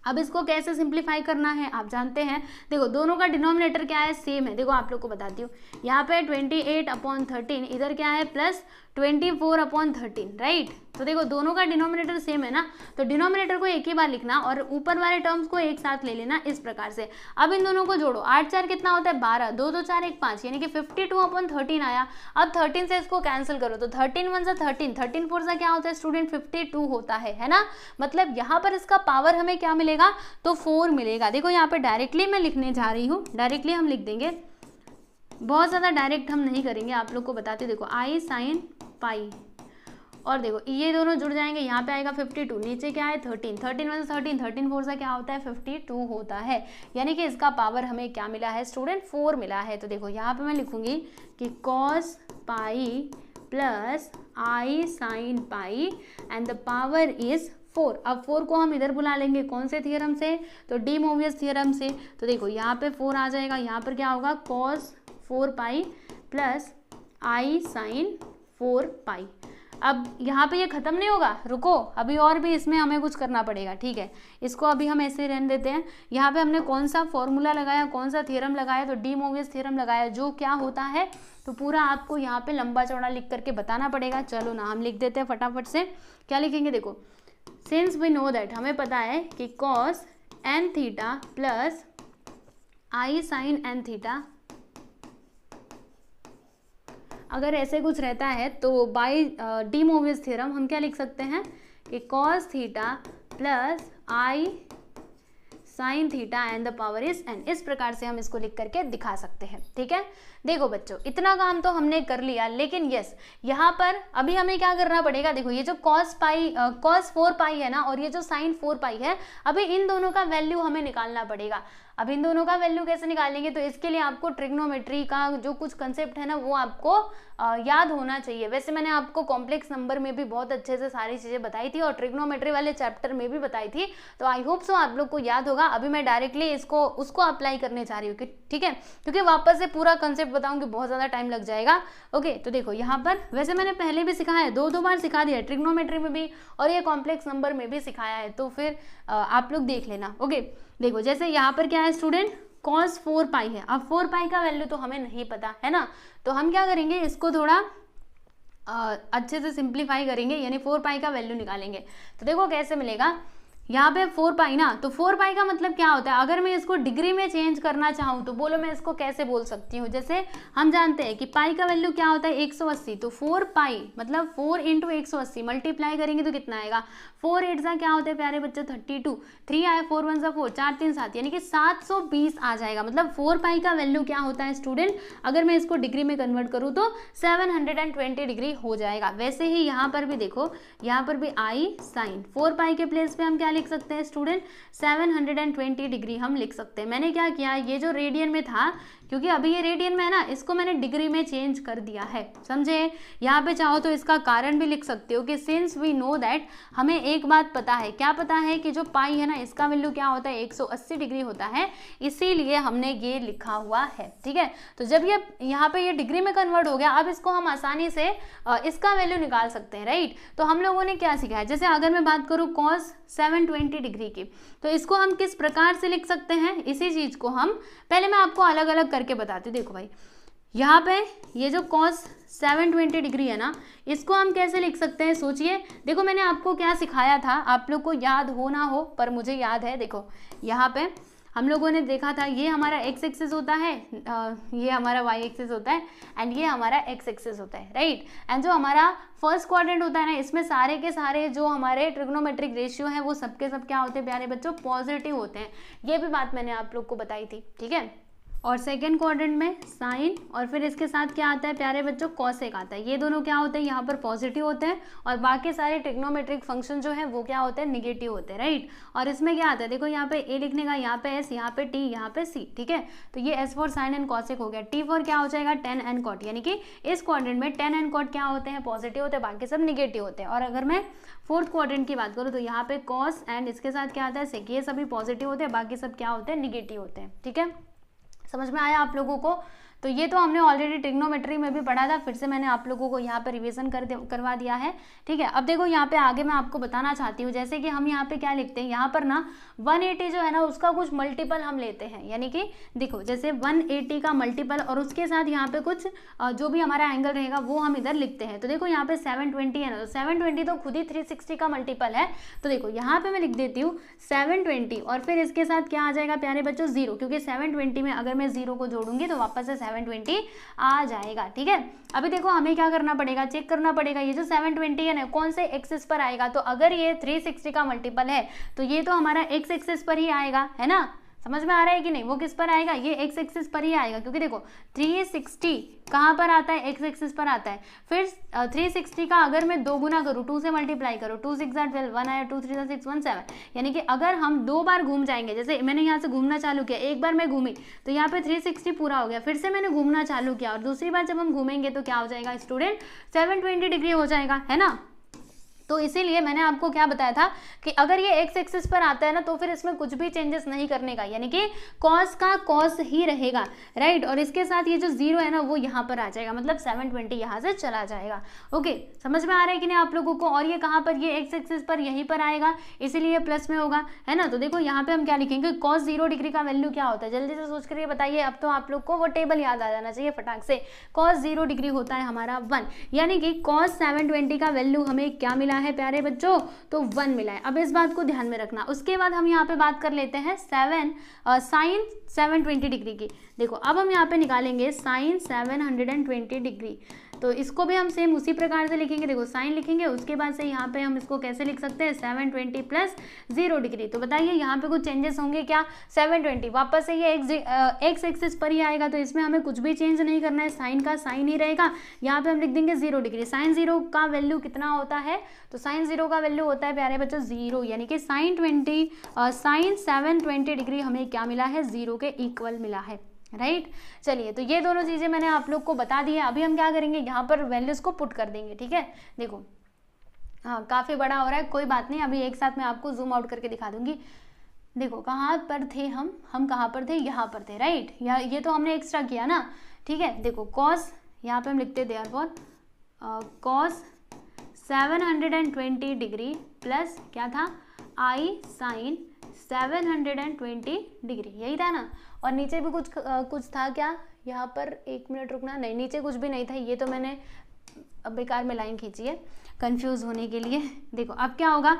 अब इसको कैसे सिंप्लीफाई करना है आप जानते हैं। देखो दोनों का डिनोमिनेटर क्या है, सेम है। देखो आप लोग को बताती हूँ, यहाँ पे 28/13, इधर क्या है प्लस 24/13, राइट। तो देखो दोनों का डिनोमिनेटर सेम है ना, तो डिनोमिनेटर को एक ही बार लिखना और ऊपर वाले टर्म्स को एक साथ ले लेना इस प्रकार से। अब इन दोनों को जोड़ो, 8 4 कितना होता है 12, 2 2 4 1 5, यानी कि 52/13 आया। अब 13 से इसको कैंसिल करो तो 13 1 13, 13 4 क्या होता है स्टूडेंट 52 होता है ना। मतलब यहाँ पर इसका पावर हमें क्या मिलेगा, तो 4 मिलेगा। देखो यहाँ पे डायरेक्टली मैं लिखने जा रही हूँ, डायरेक्टली हम लिख देंगे, बहुत ज़्यादा डायरेक्ट हम नहीं करेंगे, आप लोग को बताते। देखो I sin पाई, और देखो ये दोनों जुड़ जाएंगे, यहाँ पे आएगा 52, नीचे क्या है 13, 13 1 13, 13 4 क्या होता है 52 होता है। यानी कि इसका पावर हमें क्या मिला है स्टूडेंट 4 मिला है। तो देखो यहाँ पे मैं लिखूंगी कि cos pi plus I sin pi and the power is 4। अब 4 को हम इधर बुला लेंगे कौन से थ्योरम से, तो डी मोवियस थ्योरम से। तो देखो यहाँ पे 4 आ जाएगा, यहाँ पर क्या होगा cos 4 pi plus I sin 4 पाई। अब यहाँ पे ये खत्म नहीं होगा, रुको, अभी और भी इसमें हमें कुछ करना पड़ेगा, ठीक है। इसको अभी हम ऐसे रहने देते हैं। यहाँ पे हमने कौन सा फॉर्मूला लगाया, कौन सा थ्योरम लगाया, तो डी मोवियस थ्योरम लगाया, जो क्या होता है तो पूरा आपको यहाँ पे लंबा चौड़ा लिख करके बताना पड़ेगा। चलो ना हम लिख देते हैं फटाफट से, क्या लिखेंगे, देखो सिंस वी नो दैट, हमें पता है कि cos n theta plus I sin n theta, अगर ऐसे कुछ रहता है तो बाय डी मोवियस थ्योरम हम क्या लिख सकते हैं कि cos theta plus I sin theta and the power is n। इस प्रकार से हम इसको लिख करके दिखा सकते हैं, ठीक है। देखो बच्चों इतना काम तो हमने कर लिया, लेकिन यस यहाँ पर अभी हमें क्या करना पड़ेगा। देखो ये जो cos 4 पाई है ना, और ये जो sin 4 पाई है, अभी इन दोनों का वैल्यू हमें निकालना पड़ेगा। अब इन दोनों का वैल्यू कैसे निकालेंगे, तो इसके लिए आपको ट्रिग्नोमेट्री का जो कुछ कंसेप्ट है ना वो आपको याद होना चाहिए। वैसे मैंने आपको कॉम्प्लेक्स नंबर में भी बहुत अच्छे से सारी चीज़ें बताई थी और ट्रिग्नोमेट्री वाले चैप्टर में भी बताई थी, तो आई होप सो आप लोग को याद होगा। अभी मैं डायरेक्टली उसको अप्लाई करने जा रही हूँ, ठीक है, क्योंकि वापस से पूरा कंसेप्ट बताऊंगी बहुत ज़्यादा टाइम लग जाएगा। ओके, तो देखो यहाँ पर वैसे मैंने पहले भी सिखाया है, 2 बार सिखा दिया, ट्रिग्नोमेट्री में भी और ये कॉम्प्लेक्स नंबर में भी सिखाया है, तो फिर आप लोग देख लेना। ओके, देखो जैसे यहाँ पर क्या है स्टूडेंट, cos 4 पाई है। अब 4 पाई का वैल्यू तो हमें नहीं पता है ना, तो हम क्या करेंगे, इसको थोड़ा अच्छे से सिंप्लीफाई करेंगे, यानी 4 पाई का वैल्यू निकालेंगे। तो देखो कैसे मिलेगा, यहाँ पे 4 पाई ना, तो 4 पाई का मतलब क्या होता है, अगर मैं इसको डिग्री में चेंज करना चाहूँ तो बोलो मैं इसको कैसे बोल सकती हूँ। जैसे हम जानते हैं कि पाई का वैल्यू क्या होता है 180, तो 4 पाई मतलब 4 × 180 मल्टीप्लाई करेंगे तो कितना आएगा, 4 8 सा क्या होता है प्यारे बच्चे 32, 3 आए 4 1 सा 4, 4 3 7, यानी कि 720 आ जाएगा। मतलब 4 पाई का वैल्यू क्या होता है स्टूडेंट, अगर मैं इसको डिग्री में कन्वर्ट करूँ तो 720 डिग्री हो जाएगा। वैसे ही यहाँ पर भी देखो, यहाँ पर भी I sin 4 पाई के प्लेस पे हम क्या लिख सकते हैं स्टूडेंट, 720 डिग्री हम लिख सकते हैं। मैंने क्या किया, ये जो रेडियन में था, क्योंकि अभी ये रेडियन में है ना, इसको मैंने डिग्री में चेंज कर दिया है, समझे। यहाँ पे चाहो तो इसका कारण भी लिख सकते हो कि सिंस वी नो दैट, हमें एक बात पता है, क्या पता है कि जो पाई है ना इसका वैल्यू क्या होता है 180 डिग्री होता है, इसीलिए हमने ये लिखा हुआ है, ठीक है। तो जब ये यहाँ पे ये डिग्री में कन्वर्ट हो गया, अब इसको हम आसानी से इसका वैल्यू निकाल सकते हैं, राइट। तो हम लोगों ने क्या सीखा है, जैसे अगर मैं बात करूँ cos 720 डिग्री की, तो इसको हम किस प्रकार से लिख सकते हैं, इसी चीज को हम पहले मैं आपको अलग अलग करके बताती हूँ। देखो भाई यहाँ पे ये जो cos 720 डिग्री है ना, इसको हम कैसे लिख सकते हैं, सोचिए। देखो मैंने आपको क्या सिखाया था, आप लोग को याद हो ना हो पर मुझे याद है। देखो यहाँ पे हम लोगों ने देखा था, ये हमारा x एक्सिस होता है, ये हमारा y एक्सिस होता है एंड ये हमारा x एक्सिस होता है, राइट। एंड जो हमारा फर्स्ट क्वाड्रेंट होता है ना, इसमें सारे के सारे जो हमारे ट्रिग्नोमेट्रिक रेशियो हैं वो सबके सब क्या होते हैं प्यारे बच्चों, पॉजिटिव होते हैं। ये भी बात मैंने आप लोग को बताई थी, ठीक है। और सेकेंड क्वाड्रेंट में साइन, और फिर इसके साथ क्या आता है प्यारे बच्चों, कॉसेक आता है। ये दोनों क्या होते हैं, यहाँ पर पॉजिटिव होते हैं, और बाकी सारे ट्रिग्नोमेट्रिक फंक्शन जो है वो क्या होते हैं, निगेटिव होते हैं, राइट। और इसमें क्या आता है, देखो यहाँ पे a लिखने का, यहाँ पे s, यहाँ पे t, यहाँ पे c, ठीक है। तो ये s for sine and cosec हो गया, t फॉर क्या हो जाएगा, tan एंड कॉट, यानी कि इस क्वाड्रेंट में tan एंड कॉट क्या होते हैं, पॉजिटिव होते हैं, बाकी सब निगेटिव होते हैं। और अगर मैं फोर्थ क्वाड्रेंट की बात करूँ तो यहाँ पे कॉस एंड इसके साथ क्या आता है, सेक, ये सभी पॉजिटिव होते हैं, बाकी सब क्या होते हैं, निगेटिव होते हैं, ठीक है। समझ में आया आप लोगों को। तो तो ये तो हमने ऑलरेडी ट्रिग्नोमेट्री में भी पढ़ा था, फिर से मैंने आप लोगों को यहाँ पे रिवीजन करवा दिया है, ठीक है। अब देखो यहाँ पे आगे मैं आपको बताना चाहती हूँ, जैसे कि हम यहाँ पे क्या लिखते हैं, यहाँ पर ना 180 जो है ना उसका कुछ मल्टीपल हम लेते हैं, यानी कि देखो जैसे 180 का मल्टीपल और उसके साथ यहाँ पे कुछ जो भी हमारा एंगल रहेगा वो हम इधर लिखते हैं। तो देखो यहाँ पे 720 है ना, तो 720 तो खुद ही 360 का मल्टीपल है, तो देखो यहाँ पे मैं लिख देती हूँ 720 और फिर इसके साथ क्या आ जाएगा प्यारे बच्चों 0, क्योंकि 720 में अगर मैं 0 को जोड़ूंगी तो वापस से 720 आ जाएगा, ठीक है। अभी देखो हमें क्या करना पड़ेगा, चेक करना पड़ेगा ये जो 720 है ना कौन से एक्सिस पर आएगा। तो अगर ये 360 का मल्टीपल है तो ये तो हमारा एक्स एक्सिस पर ही आएगा, है ना, समझ में आ रहा है कि नहीं। वो किस पर आएगा, ये एक्स एक्सिस पर ही आएगा, क्योंकि देखो 360 कहाँ पर आता है, एक्स एक्सिस पर आता है। फिर 360 का अगर मैं 2 गुना करूँ, 2 से मल्टीप्लाई करो, 2 6 12, 1 आया, 2 3 6 1 7, यानी कि अगर हम 2 बार घूम जाएंगे, जैसे मैंने यहाँ से घूमना चालू किया, एक बार मैं घूमी तो यहाँ पे 360 पूरा हो गया, फिर से मैंने घूमना चालू किया और दूसरी बार जब हम घूमेंगे तो क्या हो जाएगा स्टूडेंट, 720 डिग्री हो जाएगा, है ना। तो इसीलिए मैंने आपको क्या बताया था कि अगर ये एक्स एक्सिस पर आता है ना तो फिर इसमें कुछ भी चेंजेस नहीं करने का, यानी कि कॉस का कॉस ही रहेगा, राइट। और इसके साथ ये जो 0 है ना वो यहाँ पर आ जाएगा, मतलब 720 यहाँ से चला जाएगा। ओके, समझ में आ रहा है कि नहीं आप लोगों को। और ये कहाँ पर, ये एक्स एक्सिस पर यहीं पर आएगा, इसीलिए प्लस में होगा, है ना। तो देखो यहाँ पे हम क्या लिखेंगे, कॉस 0 डिग्री का वैल्यू क्या होता है, जल्दी से सोच करके बताइए। अब तो आप लोग को वो टेबल याद आ जाना चाहिए फटाक से। कॉस 0 डिग्री होता है हमारा 1, यानी कि कॉस 720 का वैल्यू हमें क्या मिला है प्यारे बच्चों, तो 1 मिला है। अब इस बात को ध्यान में रखना। उसके बाद हम यहाँ पे बात कर लेते हैं साइन 720 डिग्री की। देखो अब हम यहाँ पे निकालेंगे साइन 720 डिग्री, तो इसको भी हम सेम उसी प्रकार से लिखेंगे। देखो साइन लिखेंगे, उसके बाद से यहाँ पे हम इसको कैसे लिख सकते हैं, 720 प्लस 0 डिग्री। तो बताइए यहाँ पे कुछ चेंजेस होंगे क्या, 720 वापस से ये एक्स एक्सिस पर ही आएगा, तो इसमें हमें कुछ भी चेंज नहीं करना है, साइन का साइन ही रहेगा। यहाँ पे हम लिख देंगे 0 डिग्री। साइन 0 का वैल्यू कितना होता है, तो साइन 0 का वैल्यू होता है प्यारे बच्चों 0, यानी कि साइन 720 डिग्री हमें क्या मिला है, 0 के इक्वल मिला है, राइट। चलिए, तो ये दोनों चीजें मैंने आप लोग को बता दी है। अभी हम क्या करेंगे, यहाँ पर वैल्यूज को पुट कर देंगे, ठीक है। देखो हाँ काफी बड़ा हो रहा है, कोई बात नहीं, अभी एक साथ मैं आपको जूम आउट करके दिखा दूंगी। देखो कहाँ पर थे हम कहाँ पर थे, यहाँ पर थे, राइट। ये तो हमने एक्स्ट्रा किया ना, ठीक है। देखो कॉस, यहाँ पे हम लिखते देयरफॉर कॉस 720 डिग्री प्लस क्या था, आई साइन 720 डिग्री, यही था ना। और नीचे भी कुछ था क्या, यहाँ पर एक मिनट रुकना, नहीं नीचे कुछ भी नहीं था, ये तो मैंने बेकार में लाइन खींची है कंफ्यूज होने के लिए। देखो अब क्या होगा,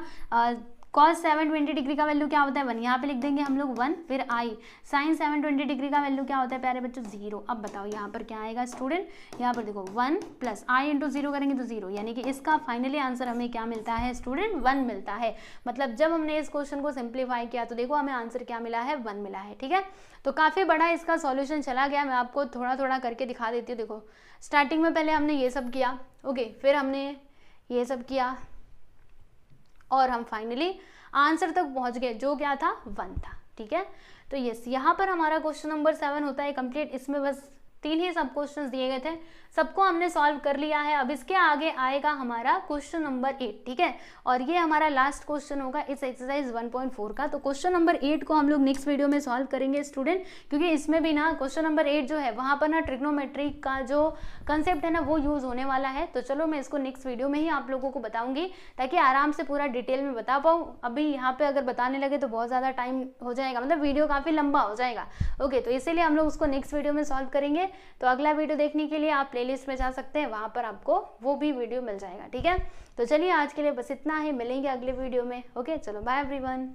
कॉस 720 डिग्री का वैल्यू क्या होता है 1, यहाँ पे लिख देंगे हम लोग 1, फिर आई साइन 720 डिग्री का वैल्यू क्या होता है प्यारे बच्चों 0। अब बताओ यहाँ पर क्या आएगा स्टूडेंट, यहाँ पर देखो 1 प्लस आई इंटू 0 करेंगे तो 0, यानी कि इसका फाइनली आंसर हमें क्या मिलता है स्टूडेंट, 1 मिलता है। मतलब जब हमने इस क्वेश्चन को सिंप्लीफाई किया तो देखो हमें आंसर क्या मिला है, 1 मिला है, ठीक है। तो काफ़ी बड़ा इसका सॉल्यूशन चला गया, मैं आपको थोड़ा थोड़ा करके दिखा देती हूँ। देखो स्टार्टिंग में पहले हमने ये सब किया, ओके, फिर हमने ये सब किया और हम फाइनली आंसर तक पहुंच गए जो क्या था, 1 था, ठीक है। तो यस, यहाँ पर हमारा क्वेश्चन नंबर 7 होता है कंप्लीट। इसमें बस 3 ही सब क्वेश्चंस दिए गए थे, सबको हमने सॉल्व कर लिया है। अब इसके आगे आएगा हमारा क्वेश्चन नंबर 8, ठीक है। और ये हमारा लास्ट क्वेश्चन होगा इस एक्सरसाइज 1.4 का। तो क्वेश्चन नंबर 8 को हम लोग नेक्स्ट वीडियो में सॉल्व करेंगे स्टूडेंट, क्योंकि इसमें भी ना क्वेश्चन नंबर 8 जो है वहाँ पर ना ट्रिग्नोमेट्री का जो कंसेप्ट है ना वो यूज होने वाला है। तो चलो मैं इसको नेक्स्ट वीडियो में ही आप लोगों को बताऊंगी, ताकि आराम से पूरा डिटेल में बता पाऊँ। अभी यहाँ पे अगर बताने लगे तो बहुत ज़्यादा टाइम हो जाएगा, मतलब वीडियो काफ़ी लंबा हो जाएगा, ओके। तो इसीलिए हम लोग उसको नेक्स्ट वीडियो में सॉल्व करेंगे। तो अगला वीडियो देखने के लिए आप प्लेलिस्ट में जा सकते हैं, वहाँ पर आपको वो भी वीडियो मिल जाएगा, ठीक है। तो चलिए आज के लिए बस इतना ही, मिलेंगे अगले वीडियो में, ओके। चलो बाय एवरीवन।